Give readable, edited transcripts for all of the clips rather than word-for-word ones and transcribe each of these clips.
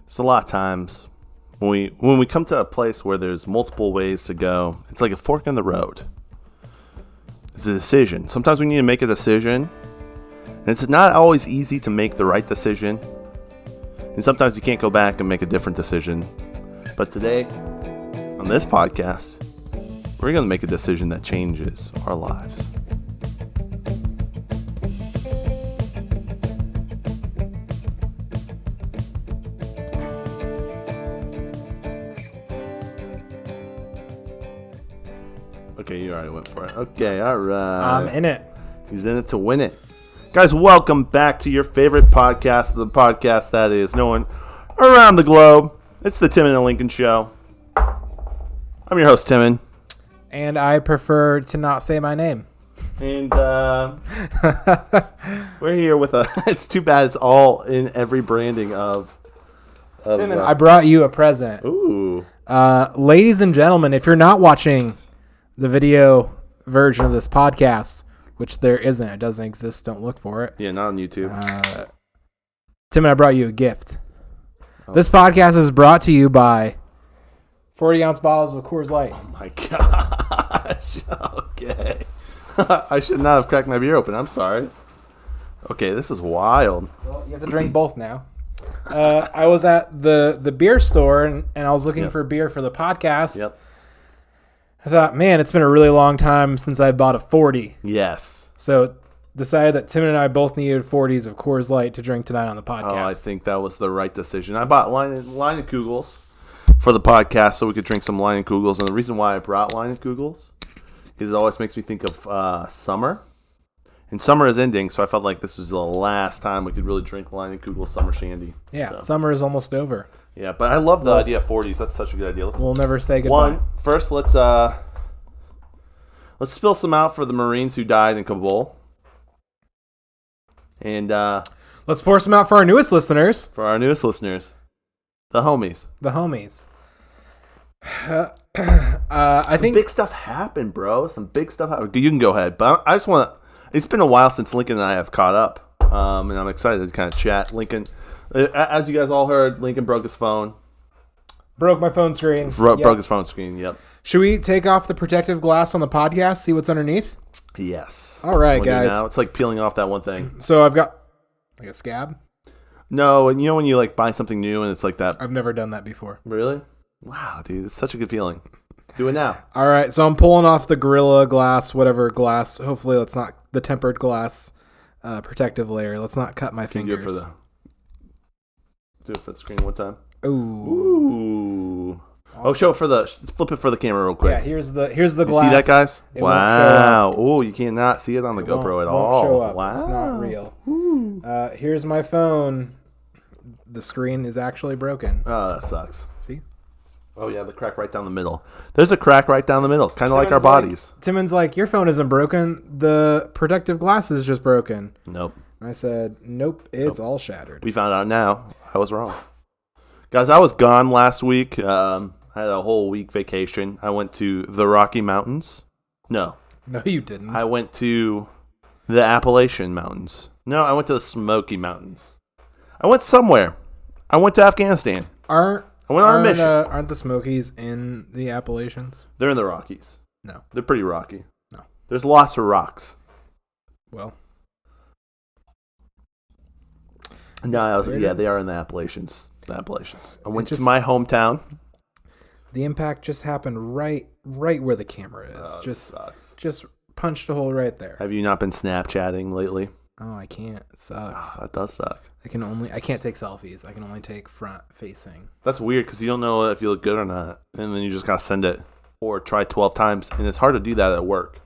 There's a lot of times when we come to a place where there's multiple ways to go, it's like a fork in the road. It's a decision. Sometimes we need to make a decision, and it's not always easy to make the right decision. And sometimes you can't go back and make a different decision. But today, on this podcast, we're going to make a decision that changes our lives. Okay, you already went for it. Okay, all right. I'm in it. He's in it to win it. Guys, welcome back to your favorite podcast, the podcast that is known around the globe. It's the Timon and Lincoln Show. I'm your host, Timon. And I prefer to not say my name. And we're here with it's too bad it's all in every branding of Timon, I brought you a present. Ooh. Ladies and gentlemen, if you're not watching the video version of this podcast, which there isn't, it doesn't exist, don't look for it. Yeah, not on YouTube. Timon, I brought you a gift. This podcast is brought to you by 40-ounce bottles of Coors Light. Oh my gosh. Okay. I should not have cracked my beer open. I'm sorry. Okay, this is wild. Well, you have to drink both now. I was at the beer store, and I was looking for beer for the podcast. Yep. I thought, man, it's been a really long time since I bought a 40. Yes. So decided that Timon and I both needed 40s of Coors Light to drink tonight on the podcast. Oh, I think that was the right decision. I bought line and Kugels for the podcast so we could drink some line and Kugels. And the reason why I brought line and Kugels is it always makes me think of summer. And summer is ending, so I felt like this was the last time we could really drink line and Kugels summer shandy. Yeah, so. Summer is almost over. Yeah, but I love the idea of 40s. That's such a good idea. We'll never say goodbye. First, let's spill some out for the Marines who died in Kabul. And let's pour some out for our newest listeners. For our newest listeners. The homies. The homies. I think big stuff happened, bro. Some big stuff happened. You can go ahead. But I just want to... It's been a while since Lincoln and I have caught up. And I'm excited to kind of chat. Lincoln... As you guys all heard, Lincoln broke his phone. Broke my phone screen. Broke his phone screen, yep. Should we take off the protective glass on the podcast, see what's underneath? Yes. All right, guys. Now it's like peeling off that one thing. So I've got like a scab? No, and you know when you like buy something new and it's like that? I've never done that before. Really? Wow, dude, it's such a good feeling. Do it now. All right, so I'm pulling off the Gorilla Glass, whatever glass. Hopefully let's not, the tempered glass protective layer. Let's not cut my fingers. Do it for the screen one time. Ooh. Oh, flip it for the camera real quick. Yeah, here's the glass. See that, guys? It wow. Oh, you cannot see it on the GoPro at all. Won't show up. Wow. It's not real. Here's my phone. The screen is actually broken. Oh, that sucks. See? Oh, yeah, the crack right down the middle. There's a crack right down the middle, kind of like our bodies. Timon's like, your phone isn't broken. The protective glass is just broken. Nope. I said, nope, it's all shattered. We found out now. I was wrong. Guys, I was gone last week. I had a whole week vacation. I went to the Rocky Mountains. No, you didn't. I went to the Appalachian Mountains. No, I went to the Smoky Mountains. I went somewhere. I went to Afghanistan. I went on a mission. Aren't the Smokies in the Appalachians? They're in the Rockies. No. They're pretty rocky. No. There's lots of rocks. Well. No, they are in the Appalachians. I went to my hometown. The impact just happened right where the camera is. Oh, sucks. Just punched a hole right there. Have you not been Snapchatting lately? Oh, I can't. It sucks. That does suck. I can't take selfies. I can only take front facing. That's weird because you don't know if you look good or not, and then you just gotta send it or try 12 times, and it's hard to do that at work.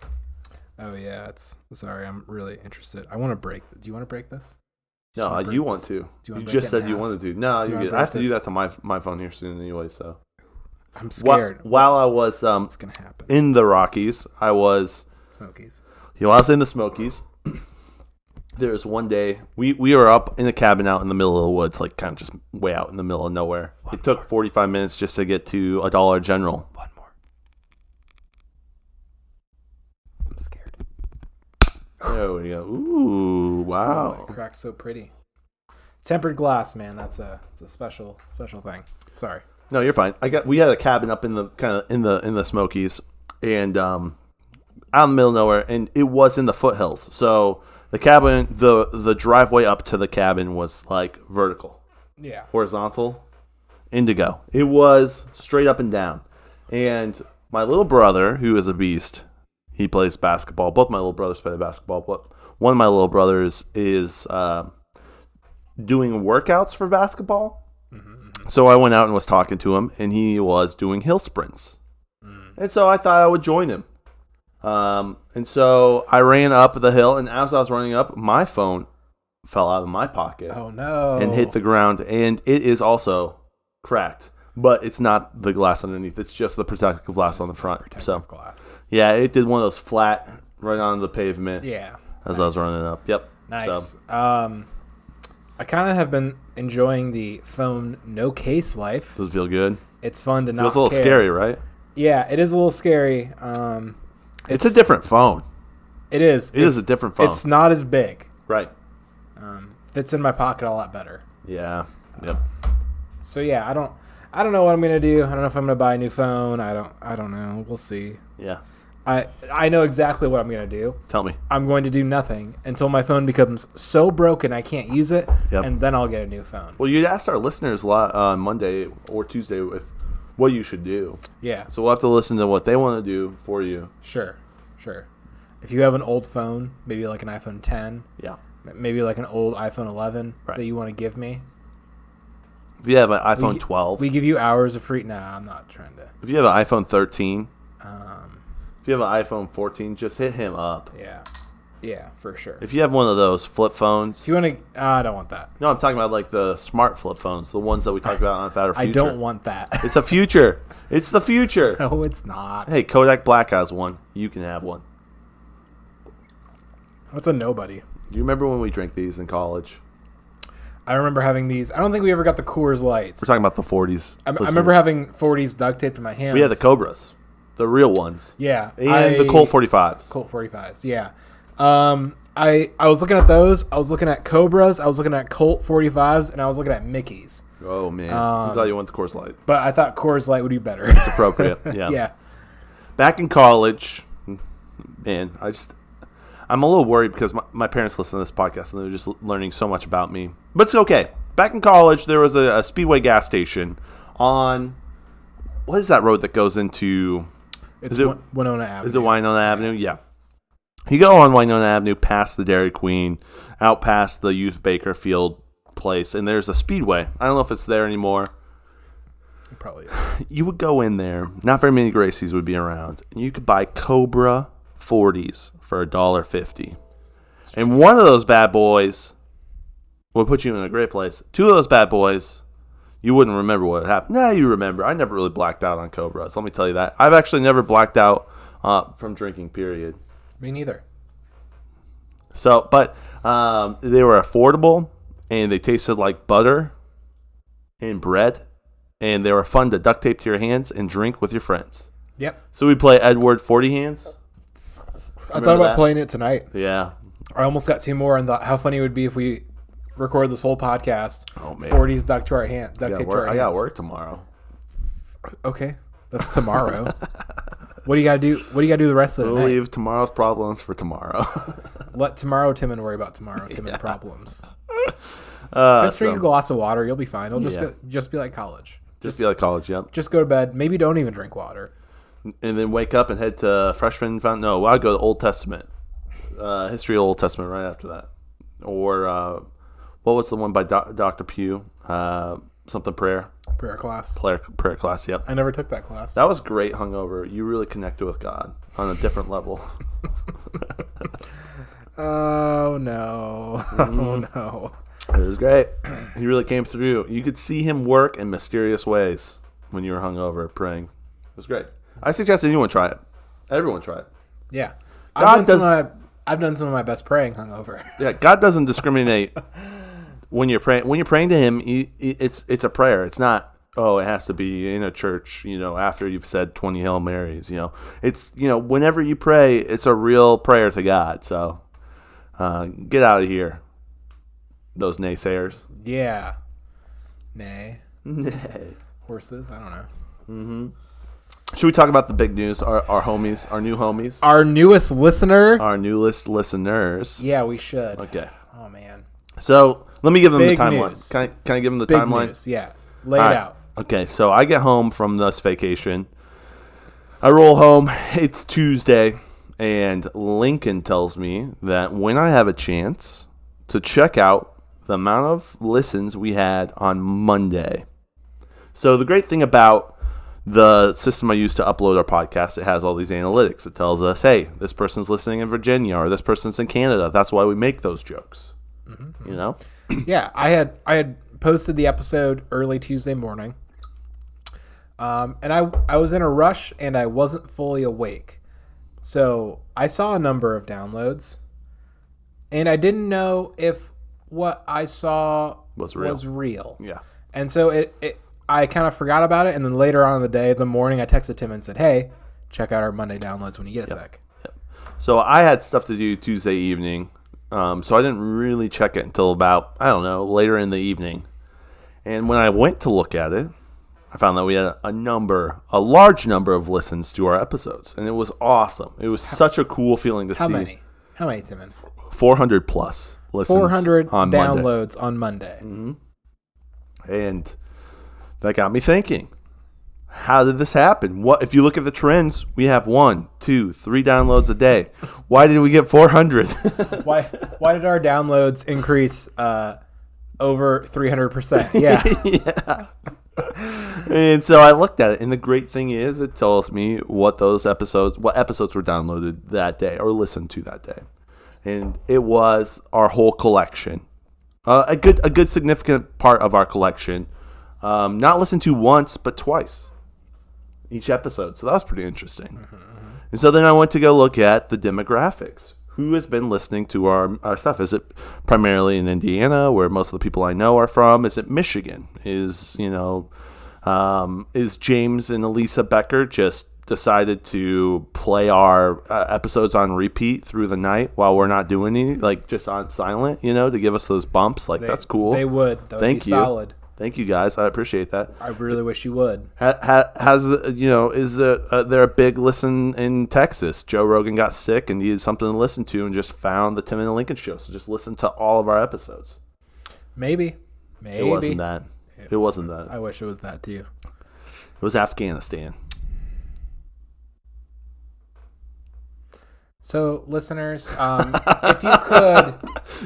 Oh yeah, sorry. I'm really interested. I want to break. Do you want to break this? No, you want to. You just said you wanted to. No, I have to do that to my phone here soon anyway. So I'm scared. While I was what's gonna happen in the Rockies, I was Smokies. I was in the Smokies. There was one day we were up in a cabin out in the middle of the woods, like kind of just way out in the middle of nowhere. It took 45 minutes just to get to a Dollar General. One more. I'm scared. There we go. Ooh, wow. Oh, it cracked so pretty. Tempered glass, man. That's a special thing. Sorry. No, you're fine. We had a cabin up in the in the Smokies, and out in the middle of nowhere, and it was in the foothills. So the cabin, the driveway up to the cabin was like vertical, horizontal, indigo. It was straight up and down. And my little brother, who is a beast, he plays basketball. Both my little brothers play basketball, but one of my little brothers is doing workouts for basketball. So I went out and was talking to him, and he was doing hill sprints. And so I thought I would join him. And so I ran up the hill, and as I was running up, my phone fell out of my pocket. Oh, no. And hit the ground, and it is also cracked. But it's not the glass underneath. It's just the protective glass on the front. Glass. Yeah, it did one of those flat right on the pavement. Yeah. As I was running up. Yep. Nice. So. I kind of have been enjoying the phone no case life. Does it feel good? It's fun to not Feels a little scary, right? Yeah, it is a little scary. It's a different phone. It is. It is a different phone. It's not as big. Right. Fits in my pocket a lot better. Yeah. Yep. So yeah, I don't know what I'm gonna do. I don't know if I'm gonna buy a new phone. I don't know. We'll see. Yeah. I know exactly what I'm going to do. Tell me. I'm going to do nothing until my phone becomes so broken I can't use it, and then I'll get a new phone. Well, you asked our listeners a lot on Monday or Tuesday what you should do. Yeah. So we'll have to listen to what they want to do for you. Sure. If you have an old phone, maybe like an iPhone 10. Yeah. Maybe like an old iPhone 11 that you want to give me. If you have an iPhone 12. We give you hours of free... Nah, I'm not trying to... If you have an iPhone 13... If you have an iPhone 14, just hit him up. Yeah, for sure. If you have one of those flip phones... If you want to... I don't want that. No, I'm talking about like the smart flip phones, the ones that we talked about on Fatter Future. I don't want that. It's a future. It's the future. No, it's not. Hey, Kodak Black has one. You can have one. That's a nobody. Do you remember when we drank these in college? I remember having these. I don't think we ever got the Coors Lights. We're talking about the 40s. I remember having 40s duct taped in my hands. We had the Cobras. The real ones. Yeah. And the Colt 45s. Colt 45s, yeah. I was looking at those. I was looking at Cobras. I was looking at Colt 45s. And I was looking at Mickeys. Oh, man. I'm glad you went the Coors Light. But I thought Coors Light would be better. It's appropriate, yeah. Yeah. Back in college, man, I'm a little worried because my parents listen to this podcast and they're just learning so much about me. But it's okay. Back in college, there was a Speedway gas station on... What is that road that goes into... It's Winona Avenue. Is it Winona Avenue? Yeah. You go on Winona Avenue past the Dairy Queen, out past the Youth Bakerfield place, and there's a Speedway. I don't know if it's there anymore. It probably is. You would go in there. Not very many Gracies would be around. And you could buy Cobra 40s for $1.50. And one of those bad boys would put you in a great place. Two of those bad boys... You wouldn't remember what happened. No, you remember. I never really blacked out on Cobras. Let me tell you that. I've actually never blacked out from drinking, period. Me neither. So, but they were affordable, and they tasted like butter and bread, and they were fun to duct tape to your hands and drink with your friends. Yep. So we play Edward 40 Hands. I thought about playing it tonight. Yeah. I almost got two more and thought how funny it would be if we record this whole podcast. Oh, man. 40s duct to our hand, duct tape to our hands. I got work tomorrow. Okay, that's tomorrow. What do you gotta do? What do you gotta do the rest of the night? We'll leave tomorrow's problems for tomorrow. Let tomorrow Timon worry about tomorrow Timon problems. Just drink a glass of water. You'll be fine. It'll just be like college. Just be like college. Yep. Just go to bed. Maybe don't even drink water. And then wake up and head to freshman fountain. No, I'd go to Old Testament, history of Old Testament right after that, or. What was the one by Dr. Pugh? Something prayer. Prayer class. Prayer class, yep. I never took that class. That was great hungover. You really connected with God on a different level. Oh, no. Oh, no. It was great. He really came through. You could see him work in mysterious ways when you were hungover praying. It was great. I suggest anyone try it. Everyone try it. Yeah. I've done some of my best praying hungover. Yeah, God doesn't discriminate. When you're praying to Him, it's a prayer. It's not, it has to be in a church, after you've said 20 Hail Marys, It's, whenever you pray, it's a real prayer to God. So, get out of here. those naysayers. Yeah. Nay. Nay. Horses? I don't know. Should we talk about the big news? Our homies, our new homies, Our newest listener? our newest listeners. Yeah, we should. Okay. Oh, man. So let me give them Big the timeline. news. Can I give them the Big timeline? news. Yeah. Lay All it right. out. Okay, so I get home from this vacation. I roll home. It's Tuesday, and Lincoln tells me that when I have a chance to check out the amount of listens we had on Monday. So the great thing about the system I use to upload our podcast, it has all these analytics. It tells us, hey, this person's listening in Virginia or this person's in Canada. That's why we make those jokes. You know? Yeah, I had posted the episode early Tuesday morning. And I was in a rush and I wasn't fully awake. So I saw a number of downloads and I didn't know if what I saw Was real. Yeah. And so I kind of forgot about it. And then later on in the day, the morning, I texted Tim and said, hey, check out our Monday downloads when you get a sec. Yep. So I had stuff to do Tuesday evening. So I didn't really check it until about, I don't know, later in the evening. And when I went to look at it, I found that we had a large number of listens to our episodes. And it was awesome. It was such a cool feeling to see. How many? How many, Timon? 400 plus listens 400 on downloads on Monday. And that got me thinking, how did this happen? What if you look at the trends, we have 1, 2, 3 downloads a day. Why did we get 400? Why did our downloads increase over 300%? Yeah. Yeah. And so I looked at it, and the great thing is it tells me what episodes were downloaded that day or listened to that day. And it was our whole collection. A good significant part of our collection. Not listened to once, but twice each episode. So that was pretty interesting. And so then I went to go look at the demographics. Who has been listening to our stuff? Is it primarily in Indiana, where most of the people I know are from? Is it Michigan? Is James and Elisa Becker just decided to play our episodes on repeat through the night while we're not doing any, like just on silent, to give us those bumps? Like, that's cool. They would. That would be solid. Thank you, guys. I appreciate that. I really wish you would. Is there a big listen in Texas? Joe Rogan got sick and needed something to listen to and just found the Timon and Lincoln show. So just listen to all of our episodes. Maybe. It wasn't that. It wasn't that. I wish it was that too. It was Afghanistan. So, listeners, if you could...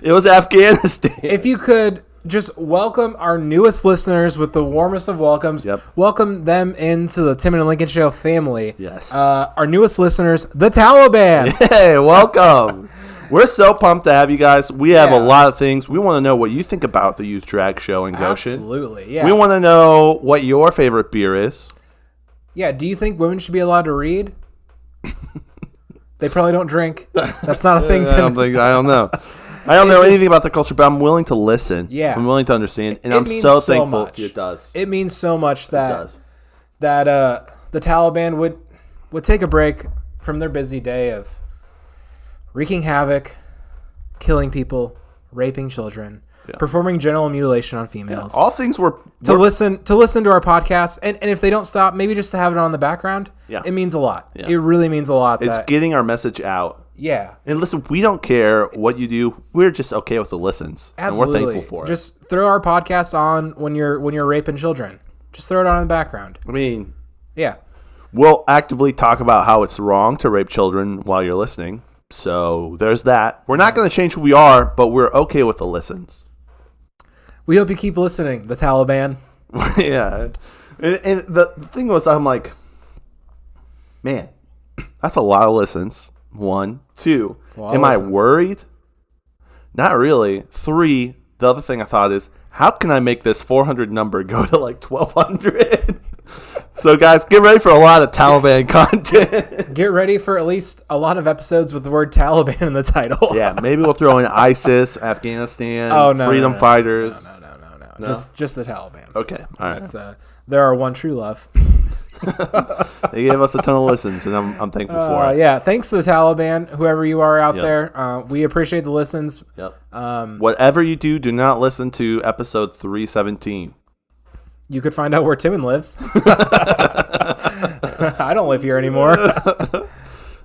It was Afghanistan. If you could... just welcome our newest listeners with the warmest of welcomes. Yep. Welcome them into the Timon and Lincoln Show family. Yes. Our newest listeners, the Taliban. Hey, welcome. We're so pumped to have you guys. We have a lot of things. We want to know what you think about the Youth Drag Show in Goshen. Absolutely, yeah. We want to know what your favorite beer is. Yeah, do you think women should be allowed to read? They probably don't drink. That's not a thing. I don't know. I don't know anything about the culture, but I'm willing to listen. Yeah. I'm willing to understand, and I'm so thankful it does. It means so much that the Taliban would take a break from their busy day of wreaking havoc, killing people, raping children, performing genital mutilation on females. All things were to listen to our podcast, and if they don't stop, maybe just to have it on the background. Yeah. It means a lot. Yeah. It really means a lot. It's getting our message out. Yeah. And listen, we don't care what you do. We're just okay with the listens. Absolutely. And we're thankful for it. Just throw our podcast on when you're raping children. Just throw it on in the background. I mean, yeah. We'll actively talk about how it's wrong to rape children while you're listening. So there's that. We're not going to change who we are, but we're okay with the listens. We hope you keep listening, the Taliban. Yeah. And the thing was, I'm like, man, that's a lot of listens. 1, 2. Am I worried? Not really. 3, the other thing I thought is, how can I make this 400 number go to like 1,200? So, guys, get ready for a lot of Taliban content. Get ready for at least a lot of episodes with the word Taliban in the title. Yeah, maybe we'll throw in ISIS, Afghanistan, freedom fighters. No. Just the Taliban. Okay, all right. That's, they're our one true love. They gave us a ton of listens, and I'm thankful for it. Yeah, thanks to the Taliban, whoever you are out there. We appreciate the listens. Yep. Whatever you do, do not listen to episode 317. You could find out where Timon lives. I don't live here anymore.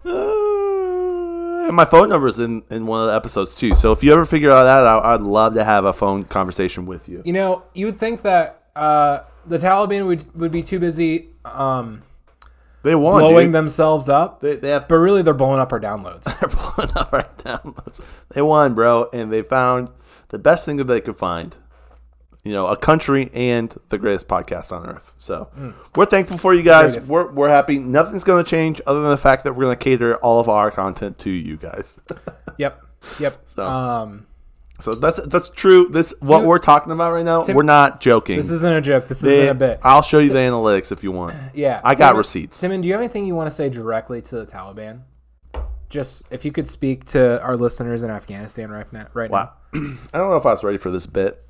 And my phone number is in one of the episodes too. So if you ever figure out that out, I'd love to have a phone conversation with you. You know, you would think that the Taliban would be too busy they won, blowing themselves up. They have, but really they're blowing up our downloads. They're blowing up our downloads. They won, bro, and they found the best thing that they could find. You know, a country and the greatest podcast on earth. So we're thankful for you guys. We're happy. Nothing's going to change other than the fact that we're going to cater all of our content to you guys. Yep. So that's true. What we're talking about right now, we're not joking. This isn't a joke. This isn't a bit. I'll show you the analytics if you want. Yeah. I got receipts. Timon, do you have anything you want to say directly to the Taliban? Just if you could speak to our listeners in Afghanistan right now. Wow. I don't know if I was ready for this bit.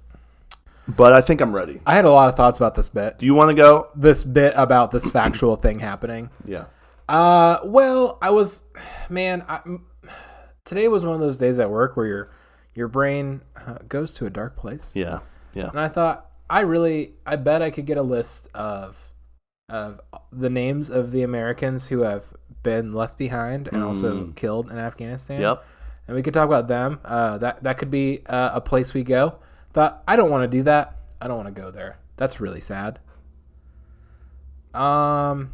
But I think I'm ready. I had a lot of thoughts about this bit. Do you want to go? This bit about this factual thing happening. Yeah. Well, today was one of those days at work where your brain goes to a dark place. Yeah. And I thought, I bet I could get a list of the names of the Americans who have been left behind and also killed in Afghanistan. Yep. And we could talk about them. That could be a place we go. Thought, I don't want to do that. I don't want to go there. That's really sad. Nice.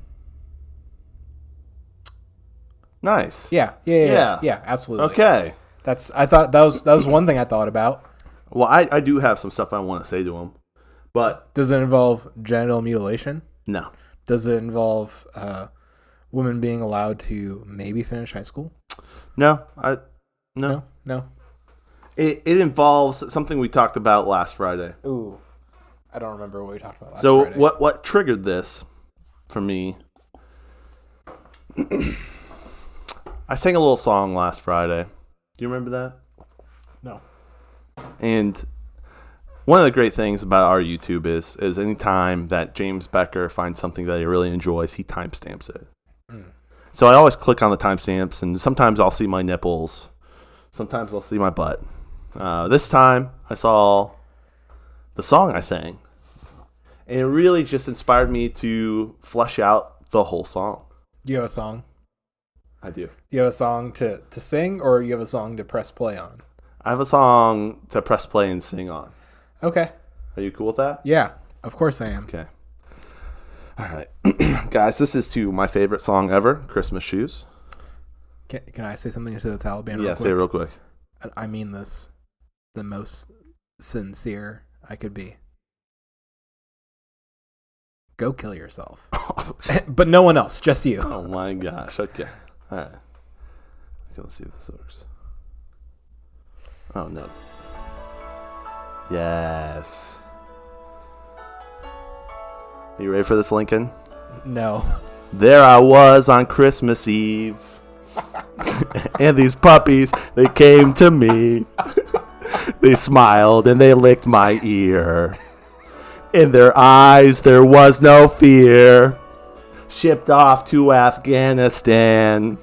Yeah, absolutely. Okay. I thought that was one thing I thought about. Well, I do have some stuff I want to say to them, but does it involve genital mutilation? No. Does it involve women being allowed to maybe finish high school? No. No. It involves something we talked about last Friday. Ooh, I don't remember what we talked about last Friday. So what triggered this for me? I sang a little song last Friday. Do you remember that? No. And one of the great things about our YouTube is any time that James Becker finds something that he really enjoys, he timestamps it. So I always click on the timestamps, and sometimes I'll see my nipples. Sometimes I'll see my butt. This time, I saw the song I sang. And it really just inspired me to flesh out the whole song. Do you have a song? I do. Do you have a song to sing, or you have a song to press play on? I have a song to press play and sing on. Okay. Are you cool with that? Yeah, of course I am. Okay. All right. Guys, this is to my favorite song ever, Christmas Shoes. Can I say something to the Taliban real quick? Yeah, say it real quick. I mean this the most sincere I could be. Go kill yourself. But no one else, just you. Oh my gosh. Okay. All right. Okay, let's see if this works. Oh, no. Yes. Are you ready for this, Lincoln? No. There I was on Christmas Eve. And these puppies, they came to me. They smiled and they licked my ear. In their eyes there was no fear. Shipped off to Afghanistan.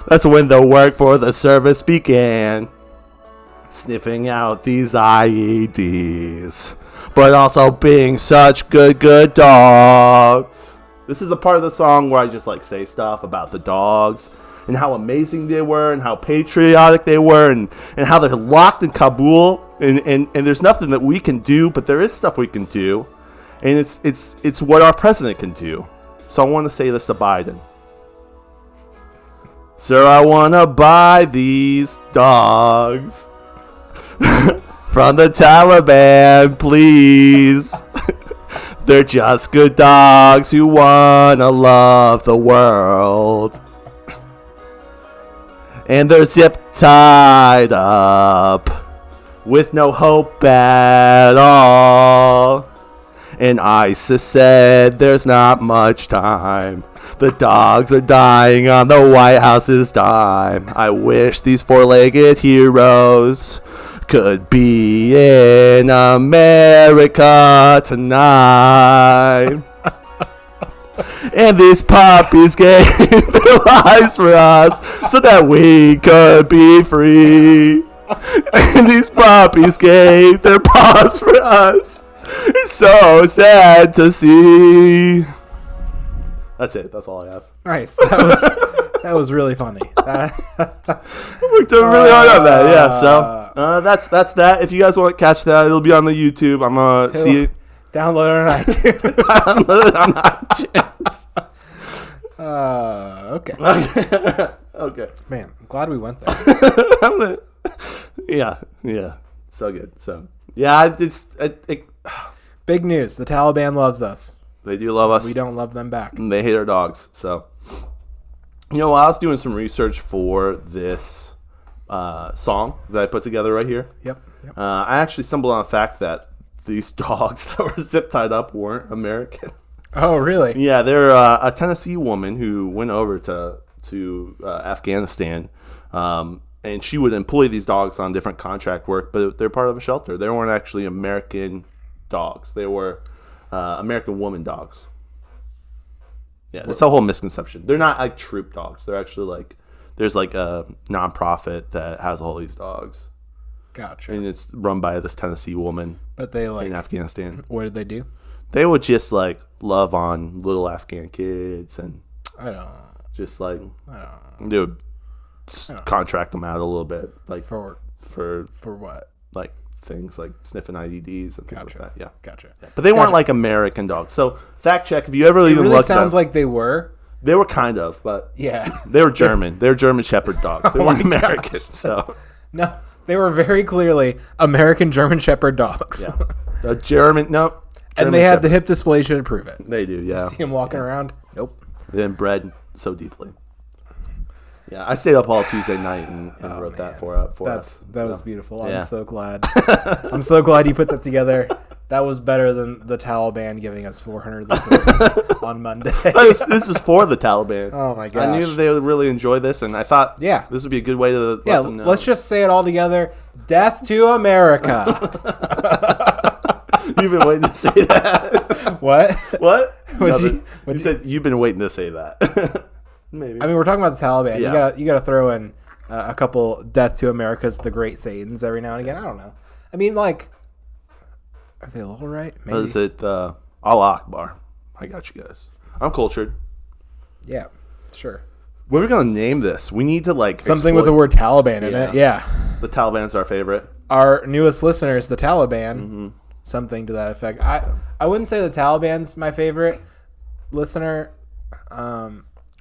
That's when the work for the service began. Sniffing out these IEDs. But also being such good dogs. This is the part of the song where I just say stuff about the dogs. And how amazing they were, and how patriotic they were, and how they're locked in Kabul, and there's nothing that we can do, but there is stuff we can do, and it's what our president can do. So I want to say this to Biden. Sir, I want to buy these dogs from the Taliban, please. They're just good dogs who want to love the world. And they're zip tied up with no hope at all. And ISIS said there's not much time. The dogs are dying on the White House's dime. I wish these four-legged heroes could be in America tonight. And these puppies gave their lives for us so that we could be free. And these puppies gave their paws for us. It's so sad to see. That's it. That's all I have. Nice. That was really funny. I worked really hard on that. Yeah. So that's that. If you guys want to catch that, it'll be on the YouTube. I'm gonna see it. Download it on iTunes. Download it on iTunes. Okay. Okay. Man, I'm glad we went there. Yeah. So good. So yeah, Big news. The Taliban loves us. They do love us. We don't love them back. And they hate our dogs. So, while I was doing some research for this song that I put together right here, Yep. I actually stumbled on the fact that these dogs that were zip tied up weren't American. Oh, really? Yeah, they're a Tennessee woman who went over to Afghanistan, and she would employ these dogs on different contract work, but they're part of a shelter. They weren't actually American dogs. They were American woman dogs. Yeah, that's a whole misconception. They're not like troop dogs. They're actually there's a nonprofit that has all these dogs. Gotcha. And it's run by this Tennessee woman. But they in Afghanistan. What did they do? They would just love on little Afghan kids and I don't. Just they would contract them out a little bit, for what? Things like sniffing IEDs and things like that. Yeah, Gotcha. Yeah. But they weren't like American dogs. So fact check if you ever even really looked. Sounds like they were. They were kind of, but yeah, they were German. They're German Shepherd dogs. They weren't American. So no, they were very clearly American German Shepherd dogs. Yeah, German. No. And they had the hip dysplasia to prove it. They do. Yeah. See them walking around. Nope. Then bred so deeply. Yeah, I stayed up all Tuesday night and wrote that for us. That was beautiful. I'm so glad. I'm so glad you put that together. That was better than the Taliban giving us 400 listeners on Monday. This is for the Taliban. Oh my gosh. I knew that they would really enjoy this, and I thought this would be a good way to let them know. Let's just say it all together. Death to America. You've been waiting to say that. What? What? You said you've been waiting to say that. Maybe. I mean, we're talking about the Taliban. Yeah. You gotta throw in a couple "Death to America's" the Great Satans every now and again. I don't know. I mean, are they a little right? Maybe. Is it Allah Akbar? I got you guys. I'm cultured. Yeah, sure. What are we gonna name this? We need to something with the word Taliban in it. Yeah. The Taliban's our favorite. Our newest listeners, the Taliban. Mm-hmm. Something to that effect. I wouldn't say the Taliban's my favorite listener.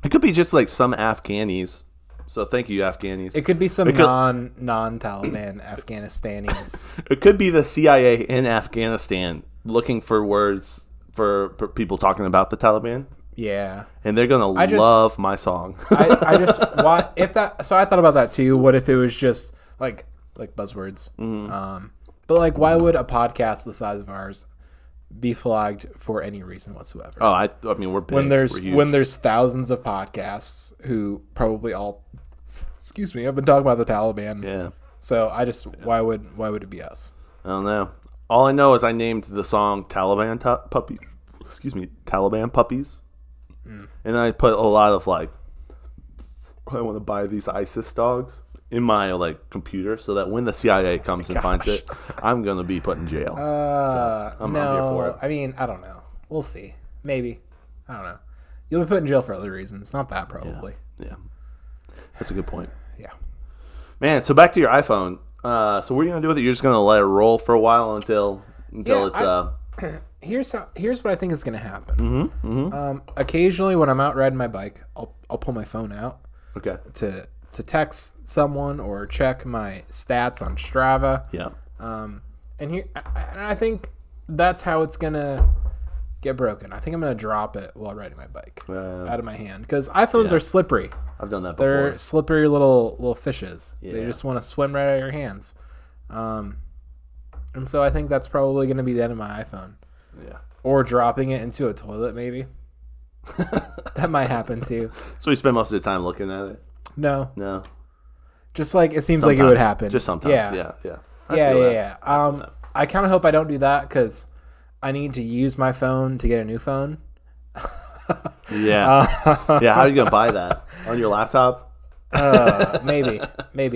It could be just some Afghanis. So thank you, Afghanis. It could be some non-Taliban Afghanistanis. It could be the CIA in Afghanistan looking for words for people talking about the Taliban. Yeah. And they're gonna love my song. So I thought about that too. What if it was just like buzzwords? Mm-hmm. But why would a podcast the size of ours be flagged for any reason whatsoever? Oh, I mean, we're big. When there's thousands of podcasts who probably all, have been talking about the Taliban. Yeah. So why would it be us? I don't know. All I know is I named the song Taliban Puppies. Taliban Puppies. And then I put a lot of I want to buy these ISIS dogs in my computer so that when the CIA comes and finds it, I'm gonna be put in jail. So I'm here for it. I mean, I don't know. We'll see. Maybe. I don't know. You'll be put in jail for other reasons. Not that probably. Yeah. That's a good point. Yeah. Man, so back to your iPhone. So what are you gonna do with it? You're just gonna let it roll for a while until it's Here's what I think is gonna happen. Occasionally when I'm out riding my bike, I'll pull my phone out. Okay. To text someone or check my stats on Strava. Yeah. And I think that's how it's gonna get broken. I think I'm gonna drop it while riding my bike out of my hand because iPhones are slippery. I've done that before. They're slippery little fishes. Yeah. They just want to swim right out of your hands. And so I think that's probably gonna be the end of my iPhone. Yeah. Or dropping it into a toilet, maybe. That might happen too. So we spend most of the time looking at it. No. Just it seems sometimes. like it would happen. Just sometimes. Yeah. Yeah. I kind of hope I don't do that because I need to use my phone to get a new phone. Yeah. Yeah. How are you gonna buy that on your laptop? Maybe.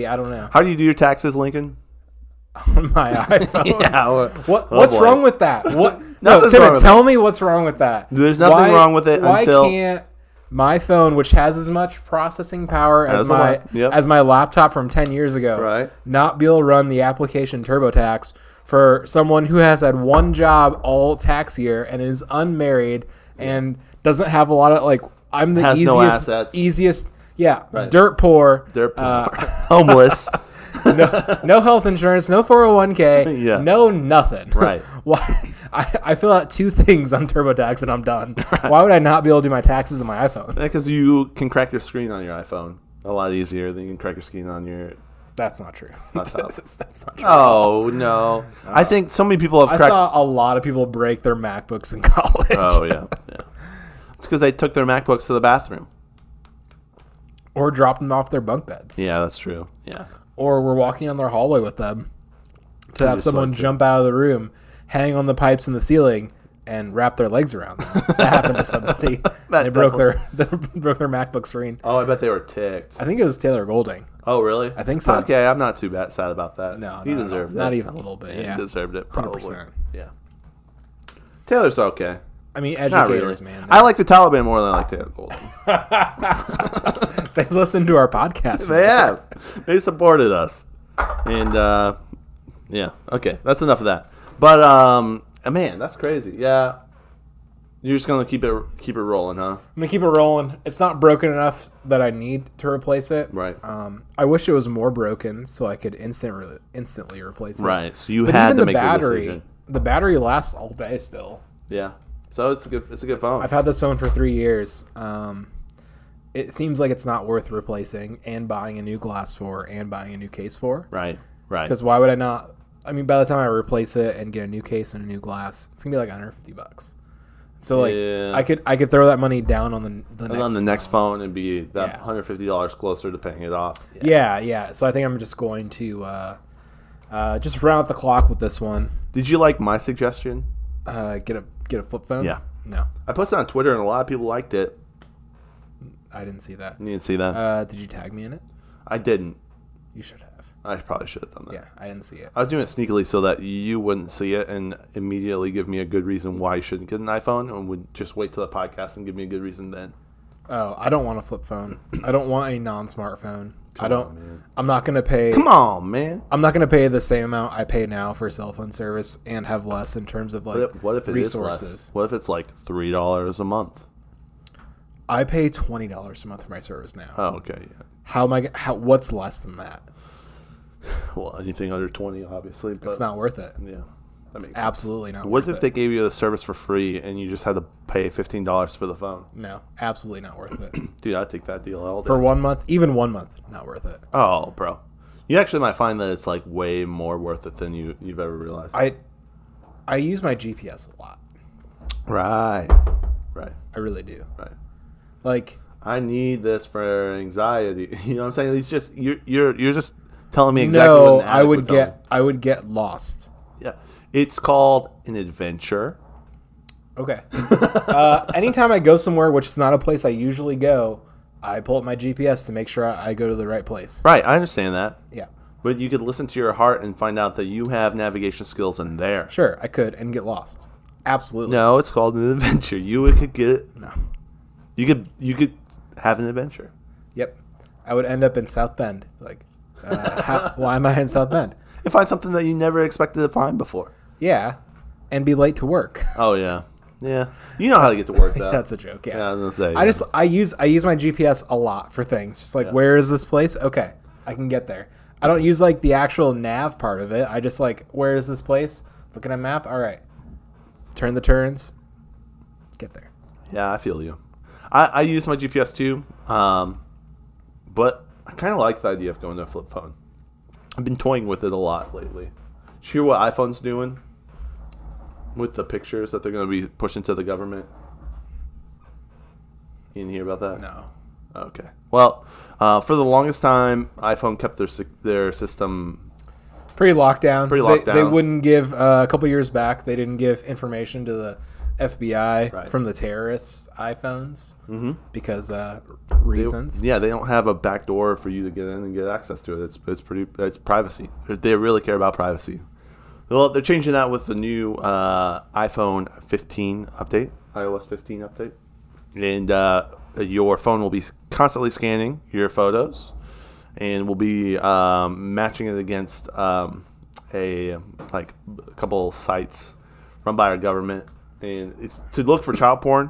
I don't know. How do you do your taxes, Lincoln? On my iPhone. Yeah. What's wrong with that? What? No, Nothing's wrong Timon, with tell me what's wrong with that. There's nothing wrong with it why until. Why can't my phone, which has as much processing power as Yep. my laptop from 10 years ago, Right. not be able to run the application TurboTax for someone who has had one job all tax year and is unmarried and doesn't have a lot of I'm the Has no assets. Right. Dirt poor, Homeless. no health insurance, no 401k, Yeah. no nothing. Right. Why? I fill out 2 things on TurboTax and I'm done. Right. Why would I not be able to do my taxes on my iPhone? Because you can crack your screen on your iPhone a lot easier than you can crack your screen on your. That's not true. That's not true. Oh no! I think so many people have. I saw a lot of people break their MacBooks in college. Oh yeah. It's because they took their MacBooks to the bathroom. Or dropped them off their bunk beds. Yeah, that's true. Yeah. Or were walking on their hallway with them to have someone jump out of the room, hang on the pipes in the ceiling, and wrap their legs around them. That happened to somebody. They broke their MacBook screen. Oh, I bet they were ticked. I think it was Taylor Golding. Oh, really? I think so. Okay, I'm not too sad about that. No, he deserved it. Not even a little bit. Yeah, he deserved it. Probably. 100%. Yeah. Taylor's okay. I mean, Not educators, really. man. I like the Taliban more than I like Taylor Golding. They listen to our podcast. They have. They supported us. And, yeah. Okay, that's enough of that. But, man, that's crazy. Yeah. You're just going to keep it rolling, huh? I'm going to keep it rolling. It's not broken enough that I need to replace it. Right. I wish it was more broken so I could instantly replace it. Right. So you had to make the decision. The battery lasts all day still. Yeah. So it's a good phone. I've had this phone for 3 years. It seems like it's not worth replacing and buying a new glass for and buying a new case for. Right. Because why would I not? I mean, by the time I replace it and get a new case and a new glass, it's gonna be like $150. So I could throw that money down on the next phone and be that $150 closer to paying it off. Yeah. So I think I'm just going to just round out the clock with this one. Did you like my suggestion? Get a flip phone? Yeah. No. I posted on Twitter and a lot of people liked it. I didn't see that. You didn't see that? Did you tag me in it? I didn't. You should have. I probably should have done that. Yeah, I didn't see it. I was doing it sneakily so that you wouldn't see it and immediately give me a good reason why you shouldn't get an iPhone, and would just wait till the podcast and give me a good reason then. Oh, I don't want a flip phone. I don't want a non-smartphone. I'm not going to pay. Come on, man. I'm not going to pay the same amount I pay now for cell phone service and have less in terms of what if it resources. Is less? What if it's like $3 a month? I pay $20 a month for my service now. Oh, okay. Yeah. What's less than that? Well, anything under 20, obviously. But it's not worth it. Yeah. It's absolutely not worth it. What if they gave you the service for free and you just had to pay $15 for the phone? No, absolutely not worth it. Dude, I'd take that deal all day. For 1 month, even 1 month, not worth it. Oh, bro. You actually might find that it's like way more worth it than you've ever realized. I use my GPS a lot. Right. I really do. Right. Like, I need this for anxiety. You know what I'm saying? It's just you're just telling me exactly no, what an I would get lost. Yeah. It's called an adventure. Okay. Anytime I go somewhere, which is not a place I usually go, I pull up my GPS to make sure I go to the right place. Right, I understand that. Yeah. But you could listen to your heart and find out that you have navigation skills in there. Sure, I could and get lost. Absolutely. No, it's called an adventure. You could get no. You could have an adventure. Yep. I would end up in South Bend. Like, why am I in South Bend? And find something that you never expected to find before. Yeah, and be late to work. Oh yeah. Yeah, you know how to get to work though. That's a joke. Yeah, I was gonna say. I use my GPS a lot for things. Just like, where is this place? Okay, I can get there. I don't use like the actual nav part of it. I just like, where is this place? Look at a map. All right, turn the turns. Get there. Yeah, I feel you. I use my GPS too, but I kind of like the idea of going to a flip phone. I've been toying with it a lot lately. Did you hear what iPhone's doing with the pictures that they're going to be pushing to the government? You didn't hear about that? No. Okay. Well, for the longest time, iPhone kept their system pretty locked down. Pretty locked down. They wouldn't give a couple years back. They didn't give information to the FBI from the terrorists' iPhones because reasons. They don't have a back door for you to get in and get access to it. It's privacy. They really care about privacy. Well, they're changing that with the new iPhone 15 update, iOS 15 update, and your phone will be constantly scanning your photos, and will be matching it against a couple sites run by our government, and it's to look for child porn.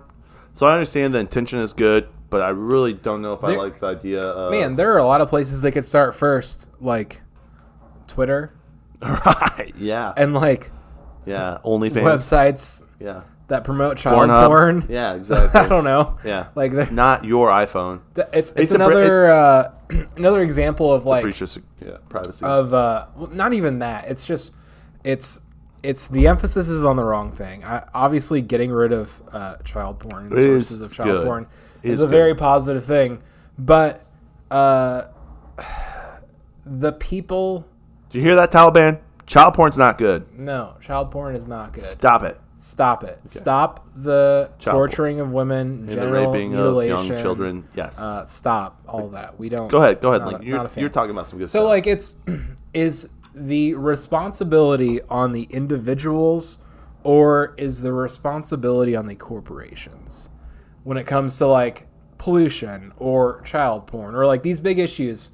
So I understand the intention is good, but I really don't know if I like the idea of... Man, there are a lot of places they could start first, like Twitter. Right, yeah. And OnlyFans. Websites that promote child porn. Yeah, exactly. I don't know. Yeah. Like not your iPhone. It's another another example of privacy. Of not even that. It's just it's the emphasis is on the wrong thing. Obviously, getting rid of child porn and sources of child porn is a very positive thing. But the people... Did you hear that, Taliban? Child porn's not good. No, child porn is not good. Stop it. Stop it. Okay. Stop the torturing of women, genital raping mutilation, of young children. Yes. Stop all that. We don't... Go ahead. You're talking about some good stuff. So, is the responsibility on the individuals, or is the responsibility on the corporations when it comes to pollution or child porn or these big issues?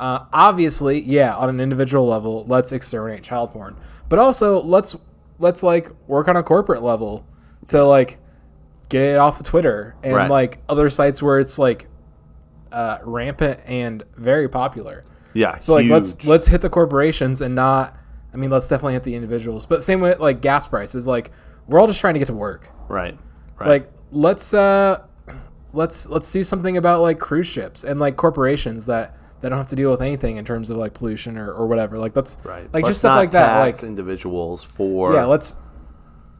Obviously, on an individual level, let's exterminate child porn, but also let's work on a corporate level to get it off of Twitter and other sites where it's rampant and very popular. Yeah. So let's hit the corporations and not. I mean, let's definitely hit the individuals. But same with gas prices. We're all just trying to get to work. Right. Let's do something about cruise ships and corporations that don't have to deal with anything in terms of pollution or whatever. Let's just stuff like that. Tax individuals for let's.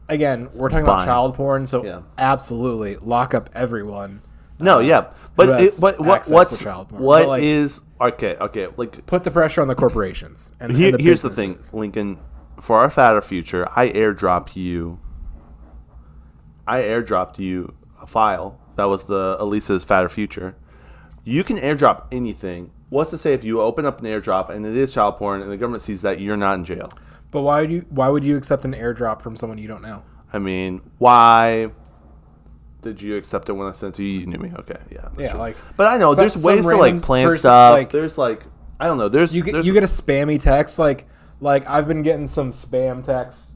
Again, we're talking about child porn, so absolutely lock up everyone. No, but what's child porn. What is okay? Put the pressure on the corporations. And here's the thing, Lincoln. For our fatter future, I airdropped you a file that was the Elisa's fatter future. You can airdrop anything. What's to say if you open up an airdrop and it is child porn and the government sees that, you're not in jail? But why would you accept an airdrop from someone you don't know? I mean, why did you accept it when I sent it to you? You knew me. Okay, yeah. True. But I know there's ways to plan stuff. There's I don't know. You get a spammy text I've been getting some spam texts